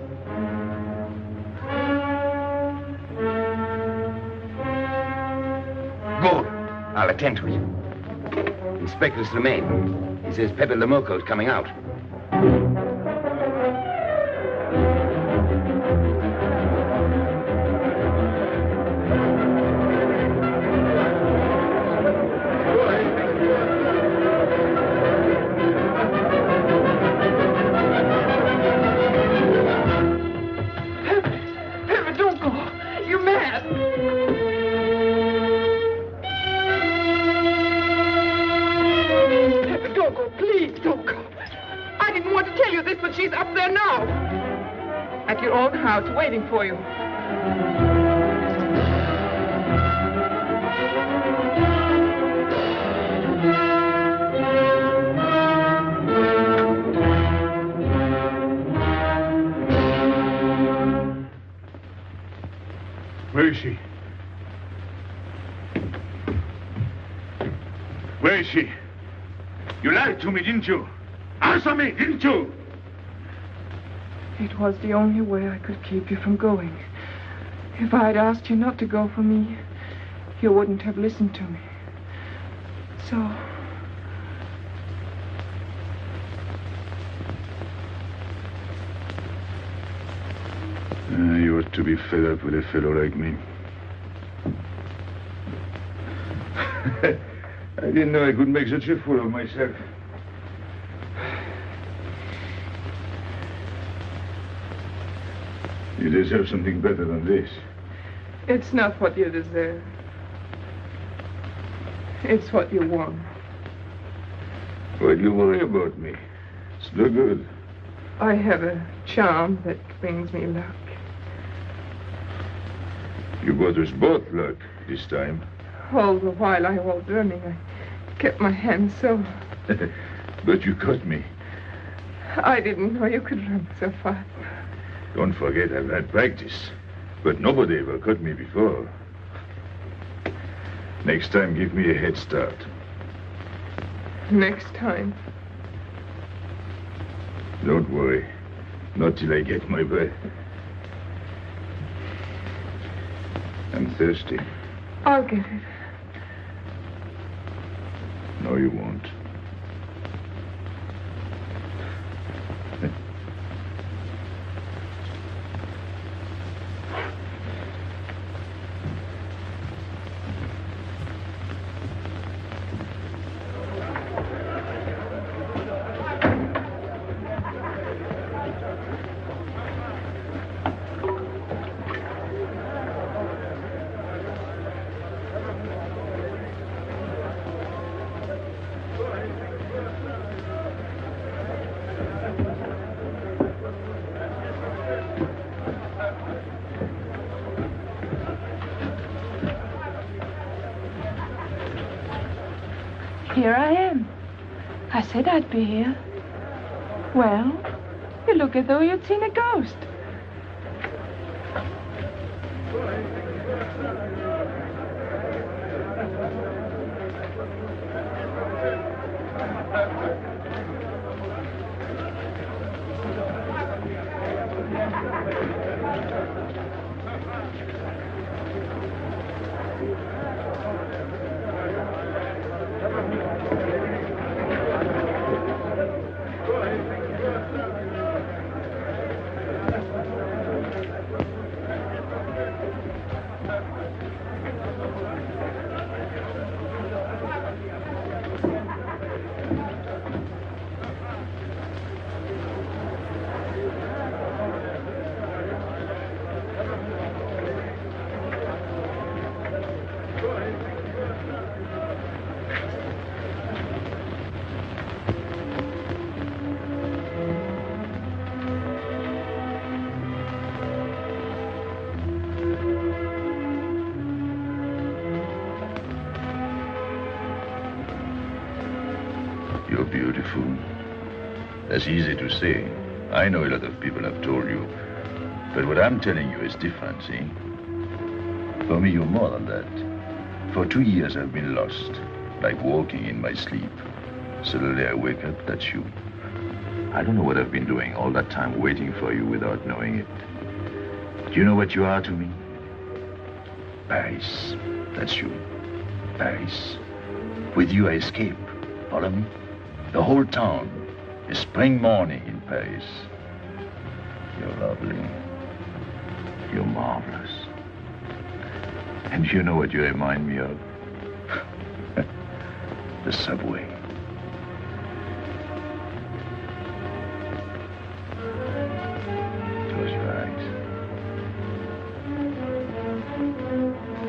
Good. I'll attend to it. Inspector Slemaine. He says Pepe Lamoco's coming out. Waiting for you. Where is she? Where is she? You lied to me, didn't you? Answer me, didn't you? It was the only way I could keep you from going. If I had asked you not to go for me, you wouldn't have listened to me. So... You ought to be fed up with a fellow like me. I didn't know I could make such a fool of myself. You deserve something better than this. It's not what you deserve. It's what you want. Why do you worry about me? It's no good. I have a charm that brings me luck. You brought us both luck this time. All the while I was running, I kept my hand so... But you caught me. I didn't know you could run so fast. Don't forget I've had practice. But nobody ever caught me before. Next time, give me a head start. Next time? Don't worry. Not till I get my breath. I'm thirsty. I'll get it. No, you won't. Here I am. I said I'd be here. Well, you look as though you'd seen a ghost. You're beautiful. That's easy to say. I know a lot of people have told you. But what I'm telling you is different, see? For me, you're more than that. For 2 years, I've been lost, like walking in my sleep. Suddenly, I wake up, that's you. I don't know what I've been doing all that time waiting for you without knowing it. Do you know what you are to me? Paris. That's you. Paris. With you, I escape. Follow me? The whole town. A spring morning in Paris. You're lovely. You're marvelous. And you know what you remind me of? The subway. Close your eyes.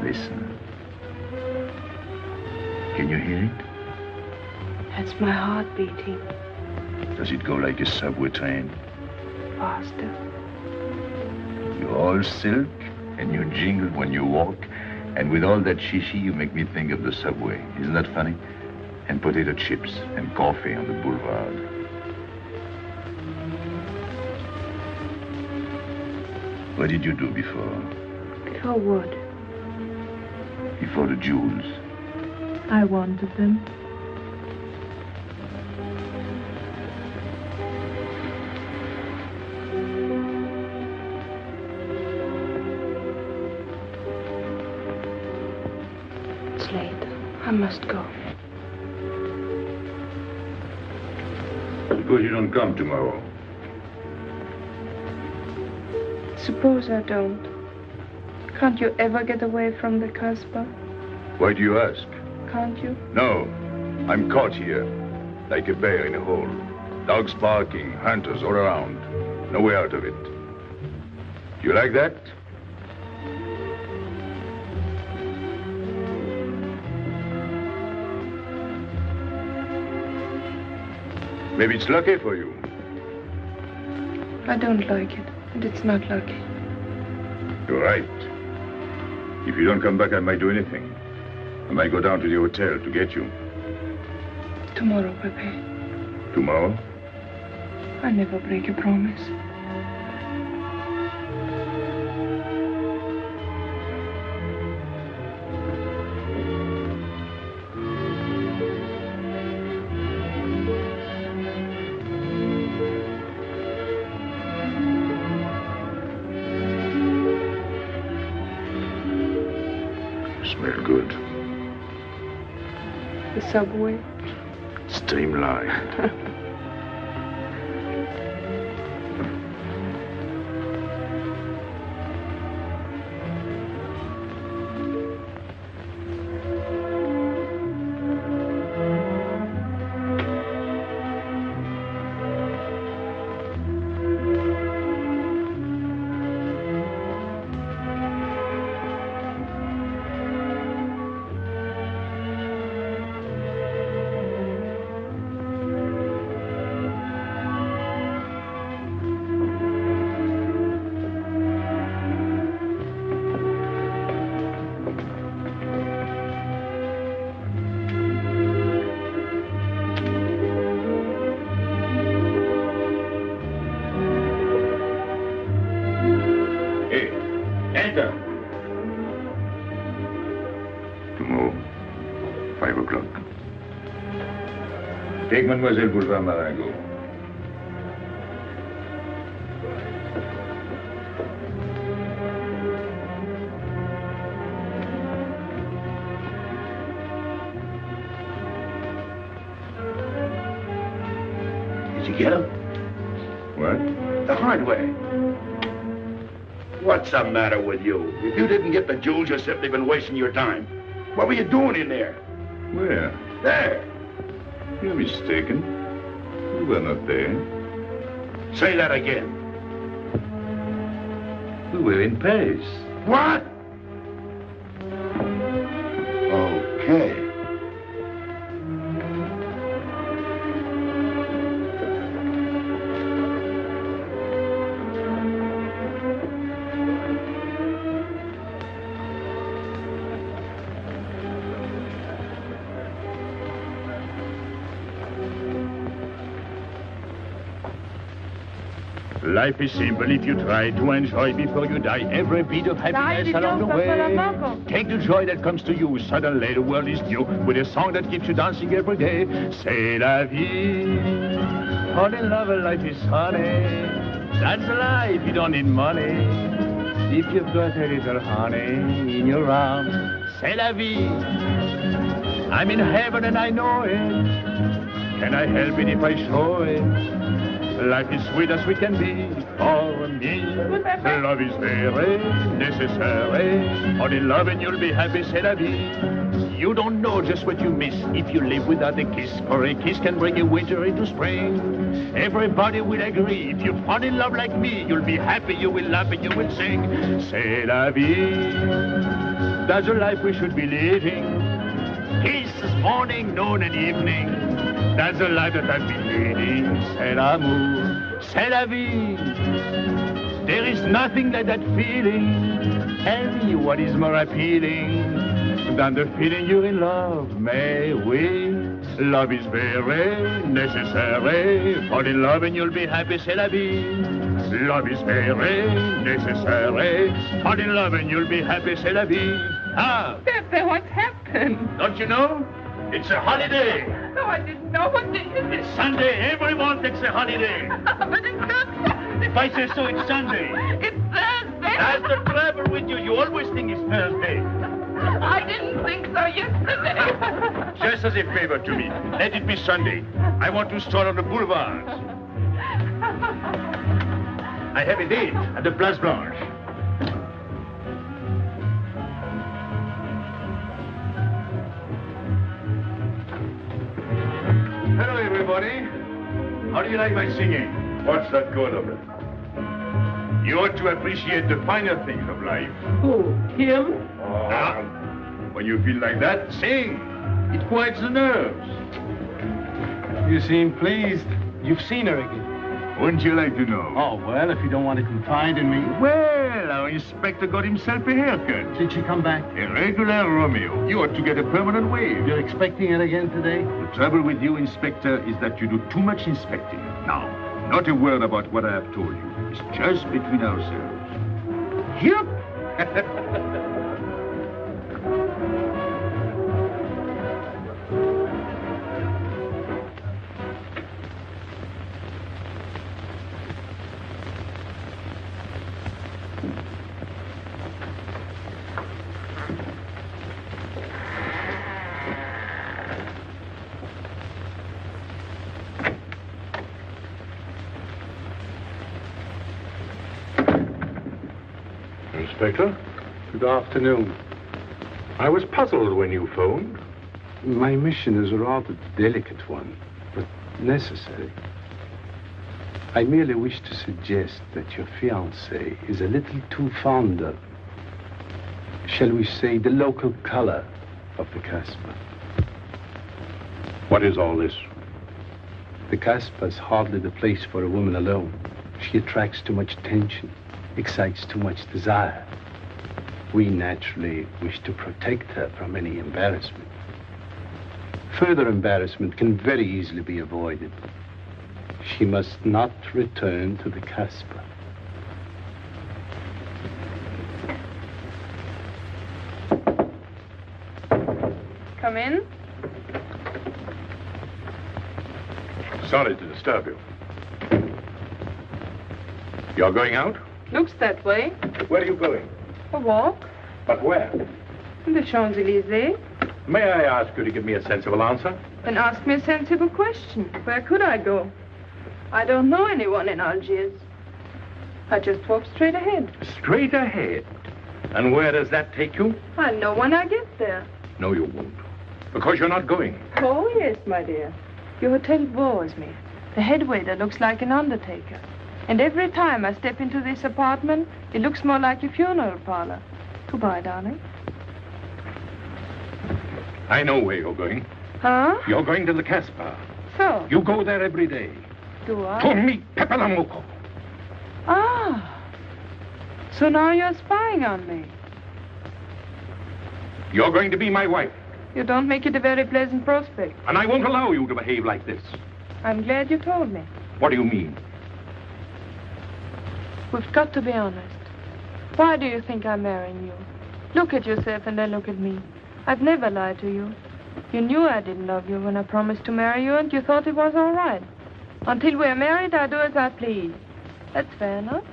Listen. Can you hear it? That's my heart beating. Does it go like a subway train? Faster. You're all silk, and you jingle when you walk, and with all that shishi, you make me think of the subway. Isn't that funny? And potato chips and coffee on the boulevard. What did you do before? Before what? Before the jewels. I wanted them. It's late. I must go. Suppose you don't come tomorrow. Suppose I don't. Can't you ever get away from the Casbah? Why do you ask? Can't you? No. I'm caught here, like a bear in a hole. Dogs barking, hunters all around. No way out of it. Do you like that? Maybe it's lucky for you. I don't like it, and it's not lucky. You're right. If you don't come back, I might do anything. I might go down to the hotel to get you. Tomorrow, Pepe. Tomorrow? I never break a promise. Smell good. The subway. Streamlined. Take Mademoiselle Boulevard Marengo. Did you get him? What? The hard way. What's the matter with you? If you didn't get the jewels, you've simply been wasting your time. What were you doing in there? Where? There. You're mistaken. You were not there. Say that again. We were in Paris. What? Okay. Life is simple if you try to enjoy before you die every bit of happiness along the way. Take the joy that comes to you. Suddenly the world is new with a song that keeps you dancing every day. C'est la vie. Fall in love, life is honey. That's life, you don't need money. If you've got a little honey in your arms, c'est la vie. I'm in heaven and I know it. Can I help it if I show it? Life is sweet as sweet can be for me. Love is very necessary. Fall in love and you'll be happy, c'est la vie. You don't know just what you miss if you live without a kiss. For a kiss can bring a winter into spring. Everybody will agree. If you fall in love like me, you'll be happy, you will laugh and you will sing. C'est la vie. That's the life we should be living. Kisses morning, noon and evening. That's the life that I've been leading. C'est l'amour, c'est la vie. There is nothing like that feeling. Tell me what is more appealing than the feeling you're in love, may we? Love is very necessary. Fall in love and you'll be happy, c'est la vie. Love is very necessary. Fall in love and you'll be happy, c'est la vie. Ah! Pepe, what's happened? Don't you know? It's a holiday. No, I didn't know. What day is it? Sunday. Everyone takes a holiday. But it's not Sunday. If I say so, it's Sunday. It's Thursday. That's the trouble with you. You always think it's Thursday. I didn't think so yesterday. Just as a favor to me, let it be Sunday. I want to stroll on the boulevards. I have a date at the Place Blanche. Hello, everybody. How do you like my singing? What's that good of it? You ought to appreciate the finer things of life. Who? Him? Now, when you feel like that, sing. It quiets the nerves. You seem pleased. You've seen her again. Wouldn't you like to know? Oh, well, if you don't want to confide in me. Well, our inspector got himself a haircut. Did she come back? A regular Romeo. You ought to get a permanent wave. You're expecting it again today? The trouble with you, Inspector, is that you do too much inspecting. Now, not a word about what I have told you. It's just between ourselves. Yep. Inspector, good afternoon. I was puzzled when you phoned. My mission is a rather delicate one, but necessary. I merely wish to suggest that your fiancée is a little too fond of, shall we say, the local color of the Casbah. What is all this? The Casbah is hardly the place for a woman alone. She attracts too much attention, excites too much desire. We naturally wish to protect her from any embarrassment. Further embarrassment can very easily be avoided. She must not return to the Casbah. Come in. Sorry to disturb you. You're going out? Looks that way. Where are you going? A walk. But where? The Champs-Élysées. May I ask you to give me a sensible answer? Then ask me a sensible question. Where could I go? I don't know anyone in Algiers. I just walk straight ahead. Straight ahead? And where does that take you? I'll know when I get there. No, you won't. Because you're not going. Oh, yes, my dear. Your hotel bores me. The head waiter looks like an undertaker. And every time I step into this apartment, it looks more like a funeral parlor. Goodbye, darling. I know where you're going. Huh? You're going to the Casbah. So? You go there every day. Do I? To meet Pepe Lamarr. Ah. So now you're spying on me. You're going to be my wife. You don't make it a very pleasant prospect. And I won't allow you to behave like this. I'm glad you told me. What do you mean? We've got to be honest. Why do you think I'm marrying you? Look at yourself and then look at me. I've never lied to you. You knew I didn't love you when I promised to marry you, and you thought it was all right. Until we're married, I do as I please. That's fair enough.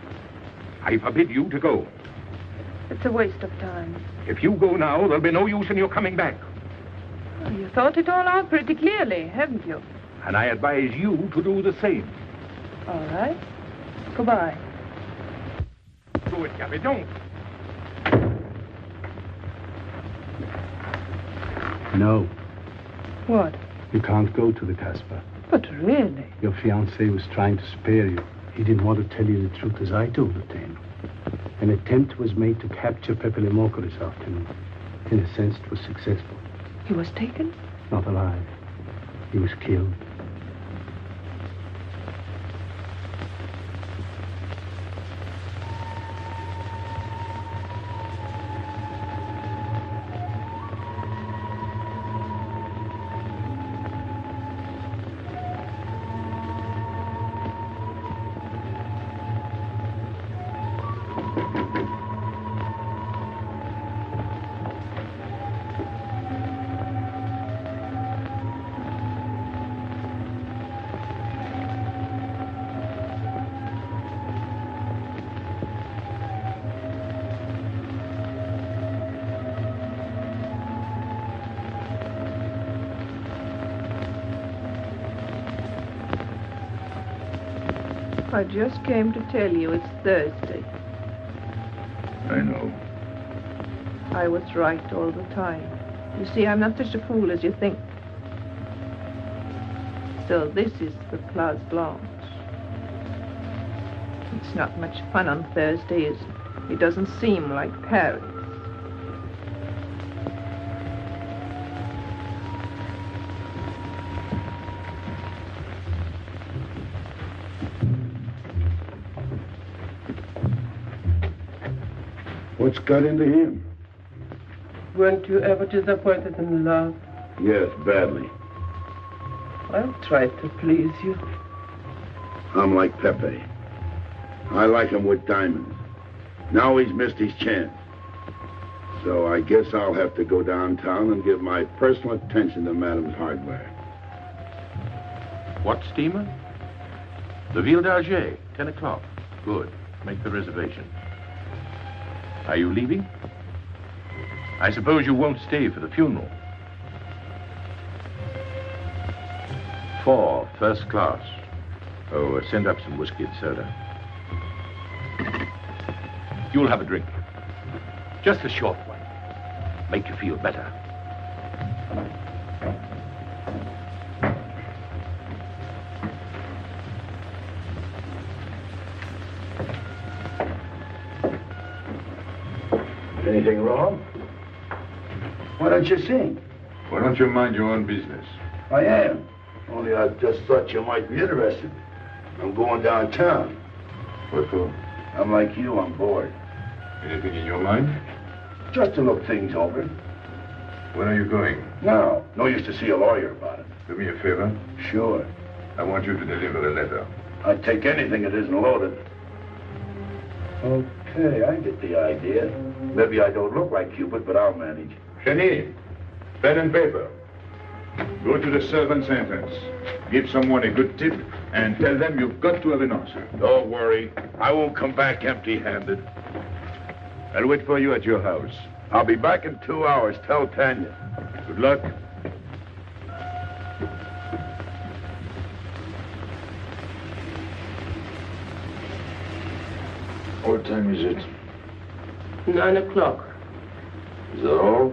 I forbid you to go. It's a waste of time. If you go now, there'll be no use in your coming back. Well, you thought it all out pretty clearly, haven't you? And I advise you to do the same. All right. Goodbye. Do it, Gabby, don't. No. What? You can't go to the Casbah. But really? Your fiancé was trying to spare you. He didn't want to tell you the truth as I told the tale. An attempt was made to capture Pepe Lamarr this afternoon. In a sense, it was successful. He was taken? Not alive. He was killed. I just came to tell you it's Thursday. I know. I was right all the time. You see, I'm not such a fool as you think. So this is the Place Blanche. It's not much fun on Thursday, is it? It doesn't seem like Paris. What's got into him? Weren't you ever disappointed in love? Yes, badly. I'll try to please you. I'm like Pepe. I like him with diamonds. Now he's missed his chance. So I guess I'll have to go downtown and give my personal attention to Madame's hardware. What steamer? The Ville d'Alger, 10 o'clock. Good. Make the reservation. Are you leaving? I suppose you won't stay for the funeral. 4, first class. Oh, send up some whiskey and soda. You'll have a drink. Just a short one. Make you feel better. Anything wrong? Why don't you sing? Why don't you mind your own business? I am. Only I just thought you might be interested. I'm going downtown. What for? I'm like you, I'm bored. Anything in your mind? Just to look things over. When are you going? No. No use to see a lawyer about it. Do me a favor. Sure. I want you to deliver a letter. I'd take anything that isn't loaded. Okay, I get the idea. Maybe I don't look like Cupid, but I'll manage. Hedy, pen and paper. Go to the servants' entrance. Give someone a good tip and tell them you've got to have an answer. Don't worry. I won't come back empty-handed. I'll wait for you at your house. I'll be back in 2 hours. Tell Tanya. Good luck. What time is it? 9 o'clock. Is that all?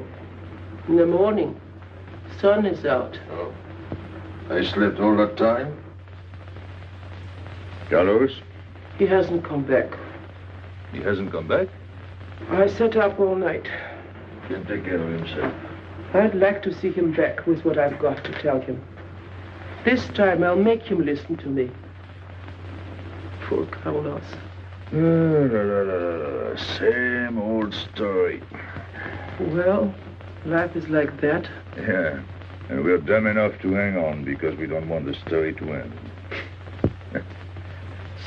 In the morning. Sun is out. Oh. I slept all that time? Carlos? He hasn't come back. He hasn't come back? I sat up all night. Can't take care of himself. I'd like to see him back with what I've got to tell him. This time I'll make him listen to me. Poor Carlos. Same old story. Well, life is like that. Yeah, and we're dumb enough to hang on because we don't want the story to end.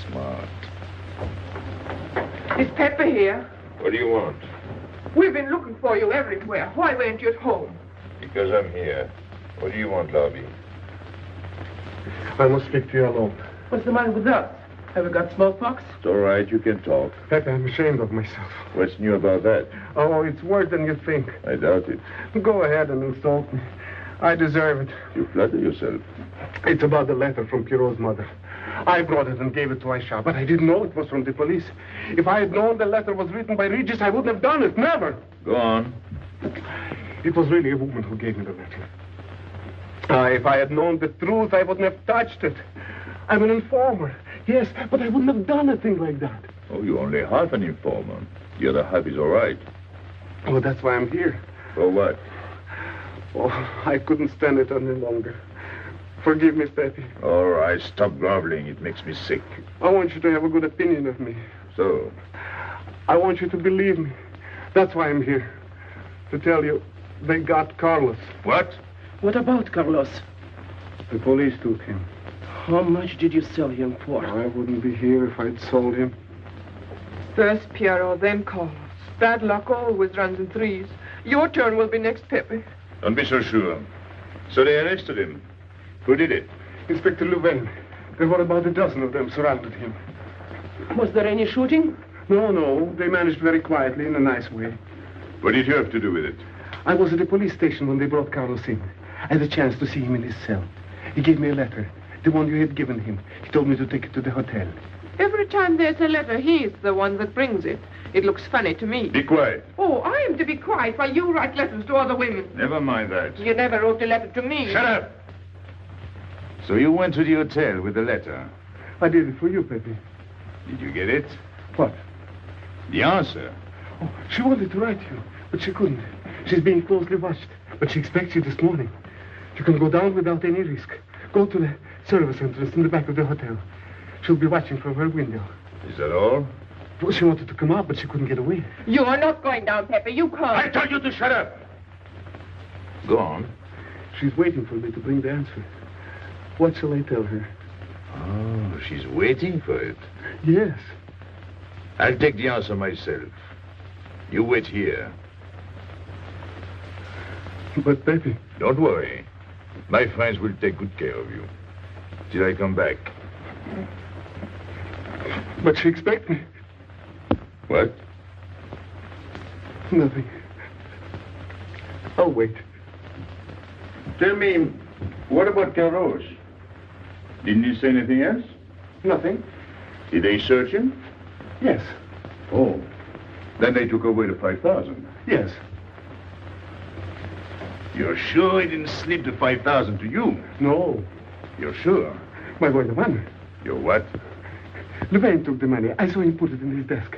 Smart. Is Pepper here? What do you want? We've been looking for you everywhere. Why weren't you at home? Because I'm here. What do you want, Lobby? I must speak to you alone. What's the matter with us? Have we got smallpox? It's all right, you can talk. Pepe, I'm ashamed of myself. What's new about that? Oh, it's worse than you think. I doubt it. Go ahead and insult me. I deserve it. You flatter yourself. It's about the letter from Pierrot's mother. I brought it and gave it to Aisha, but I didn't know it was from the police. If I had known the letter was written by Regis, I wouldn't have done it. Never. Go on. It was really a woman who gave me the letter. If I had known the truth, I wouldn't have touched it. I'm an informer. Yes, but I wouldn't have done a thing like that. Oh, you're only half an informer. The other half is all right. Oh, that's why I'm here. For what? Oh, I couldn't stand it any longer. Forgive me, Pepe. All right, stop groveling. It makes me sick. I want you to have a good opinion of me. So? I want you to believe me. That's why I'm here. To tell you, they got Carlos. What? What about Carlos? The police took him. How much did you sell him for? I wouldn't be here if I'd sold him. First Pierrot, then Carlos. Bad luck always runs in threes. Your turn will be next, Pepe. Don't be so sure. So they arrested him. Who did it? Inspector Louvain. There were about a dozen of them surrounded him. Was there any shooting? No. They managed very quietly in a nice way. What did you have to do with it? I was at the police station when they brought Carlos in. I had a chance to see him in his cell. He gave me a letter. The one you had given him. He told me to take it to the hotel. Every time there's a letter, he's the one that brings it. It looks funny to me. Be quiet. Oh, I am to be quiet while you write letters to other women. Never mind that. You never wrote a letter to me. Shut up! So you went to the hotel with the letter? I did it for you, Pepe. Did you get it? What? The answer. Oh, she wanted to write you, but she couldn't. She's being closely watched, but she expects you this morning. You can go down without any risk. Go to the service entrance in the back of the hotel. She'll be watching from her window. Is that all? Well, she wanted to come out, but she couldn't get away. You are not going down, Pepe. You can't. I told you to shut up. Go on. She's waiting for me to bring the answer. What shall I tell her? Oh, she's waiting for it. Yes. I'll take the answer myself. You wait here. But, Pepe... Don't worry. My friends will take good care of you. Till I come back. But she expects me. What? Nothing. I'll wait. Tell me, what about Carlos? Didn't he say anything else? Nothing. Did they search him? Yes. Oh. Then they took away the 5,000. Yes. You're sure he didn't slip the 5,000 to you? No. You're sure? My boy, the money. Your what? Louvain took the money. I saw him put it in his desk.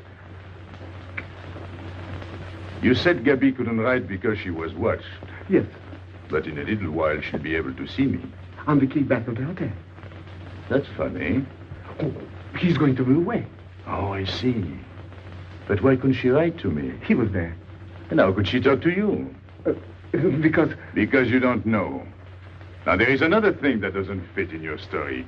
You said Gabby couldn't write because she was watched. Yes. But in a little while, she'll be able to see me. On the key back of the hotel. That's funny. Oh, he's going to be away. Oh, I see. But why couldn't she write to me? He was there. And how could she talk to you? Because... Because you don't know. Now, there is another thing that doesn't fit in your story.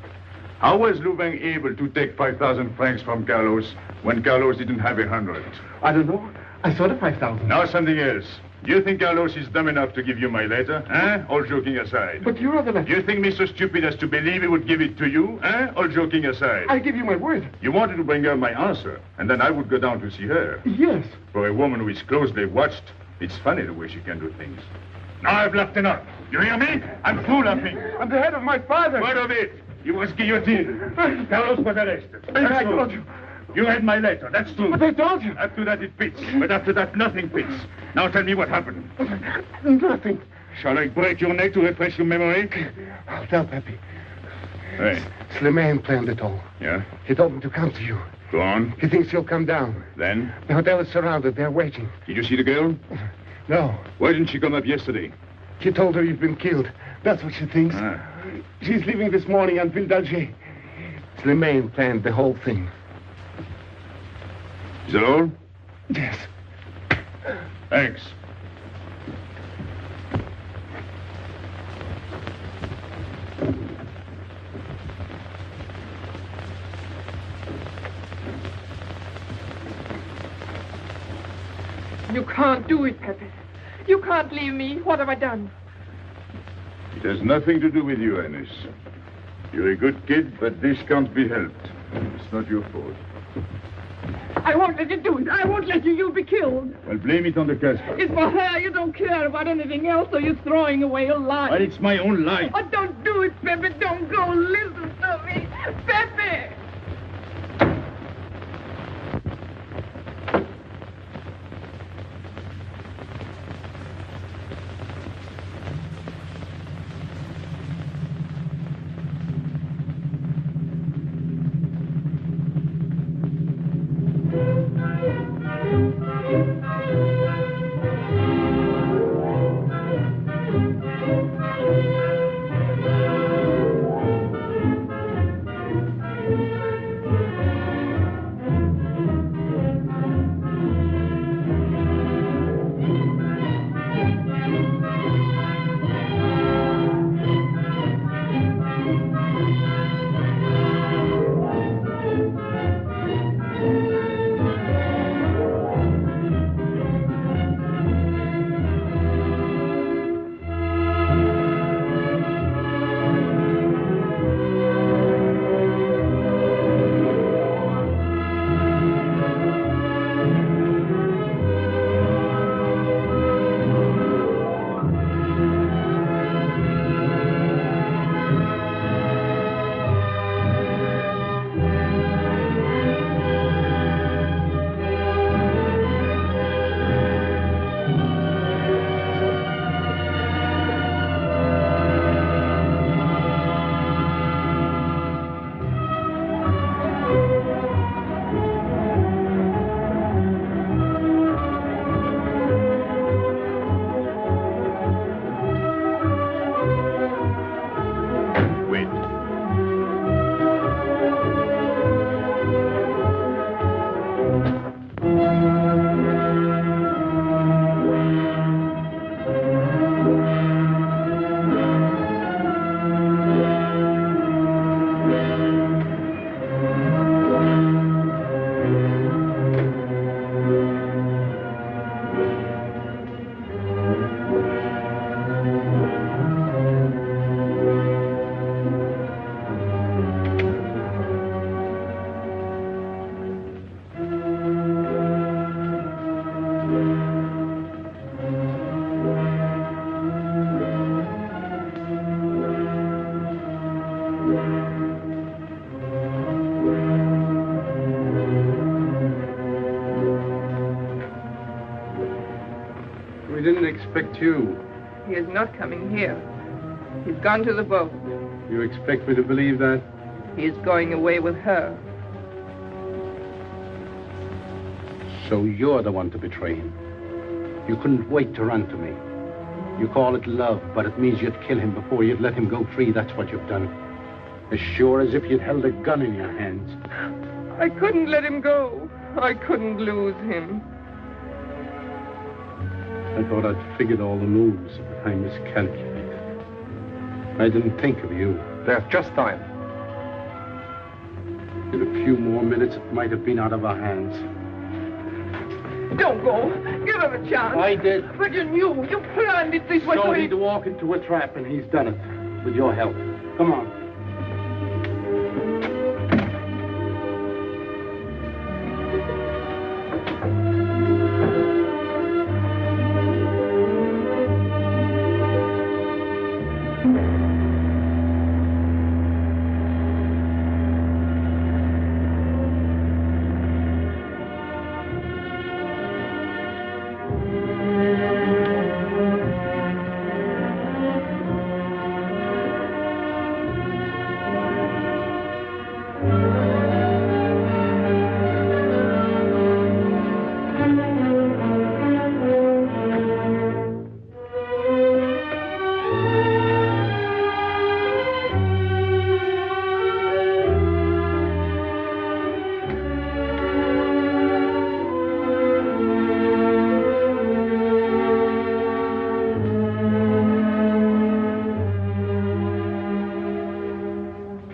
How was Louvain able to take 5,000 francs from Carlos when Carlos didn't have 100? I don't know. I saw the 5,000. Now something else. Do you think Carlos is dumb enough to give you my letter? All joking aside. But you are the letter. You think me so stupid as to believe he would give it to you? All joking aside. I give you my word. You wanted to bring her my answer, and then I would go down to see her. Yes. For a woman who is closely watched, it's funny the way she can do things. Now I've laughed enough. You hear me? I'm through laughing. I'm the head of my father. What of it? He was guillotined. Carlos was arrested. I told you. You read my letter, that's true. But I told you. After that it fits, but after that nothing fits. Now tell me what happened. Nothing. Shall I break your neck to refresh your memory? I'll tell Pepe. Hey. Slimane planned it all. Yeah? He told me to come to you. Go on. He thinks you'll come down. Then? The hotel is surrounded. They're waiting. Did you see the girl? No. Why didn't she come up yesterday? She told her you've been killed. That's what she thinks. She's leaving this morning on Ville d'Alger. Slimane planned the whole thing. Is that all? Yes. Thanks. You can't do it, Pepe. You can't leave me. What have I done? It has nothing to do with you, Ines. You're a good kid, but this can't be helped. It's not your fault. I won't let you do it. I won't let you. You'll be killed. Well, blame it on the Casbah. It's for her. You don't care about anything else, so you're throwing away your life. Well, it's my own life. Oh, don't do it, Pepe. Don't go. Listen to me. Pepe! We didn't expect you. He is not coming here. He's gone to the boat. You expect me to believe that? He is going away with her. So you're the one to betray him. You couldn't wait to run to me. You call it love, but it means you'd kill him before you'd let him go free. That's what you've done. As sure as if you'd held a gun in your hands. I couldn't let him go. I couldn't lose him. I thought I'd figured all the moves, but I miscalculated. I didn't think of you. There's just time. In a few more minutes, it might have been out of our hands. Don't go. Give him a chance. I did. But you knew. You planned it this way. So he'd walk into a trap, and he's done it. With your help. Come on.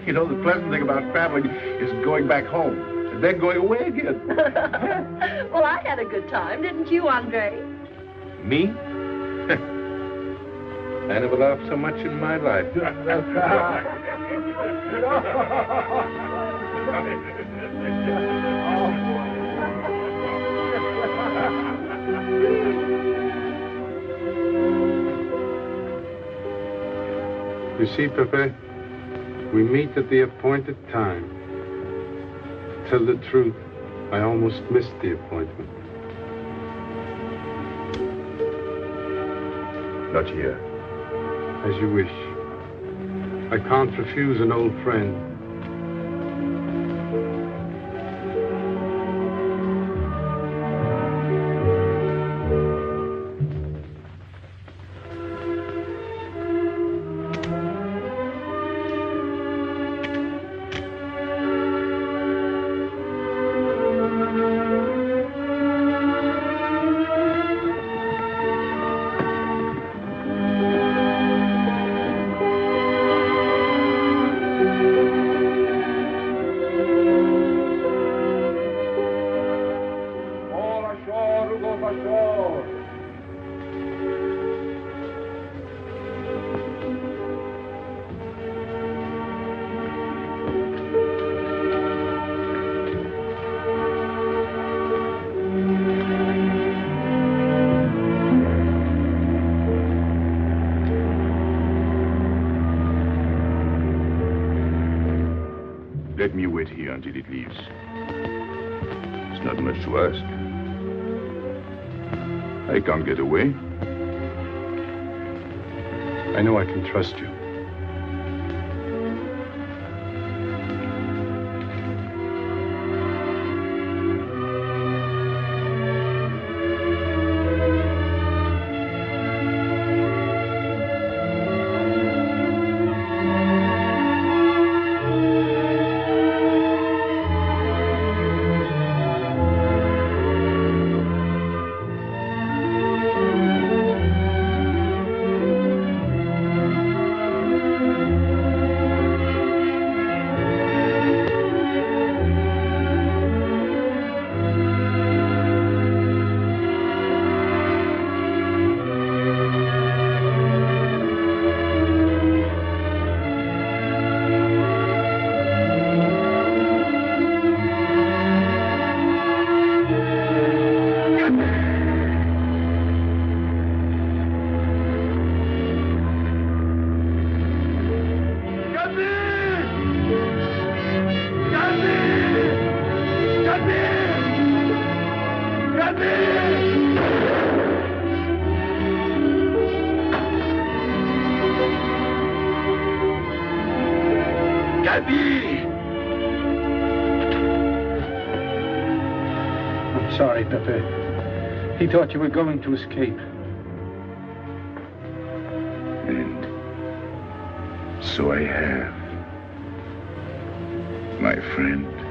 You know, the pleasant thing about traveling is going back home and then going away again. Well, I had a good time, didn't you, Andre? Me? I never laughed so much in my life. You see, Pepe, we meet at the appointed time. To tell the truth, I almost missed the appointment. Not here. As you wish. I can't refuse an old friend. Let me wait here until it leaves. It's not much to ask. I can't get away. I know I can trust you. lie, Pepe. He thought you were going to escape. And so I have, my friend.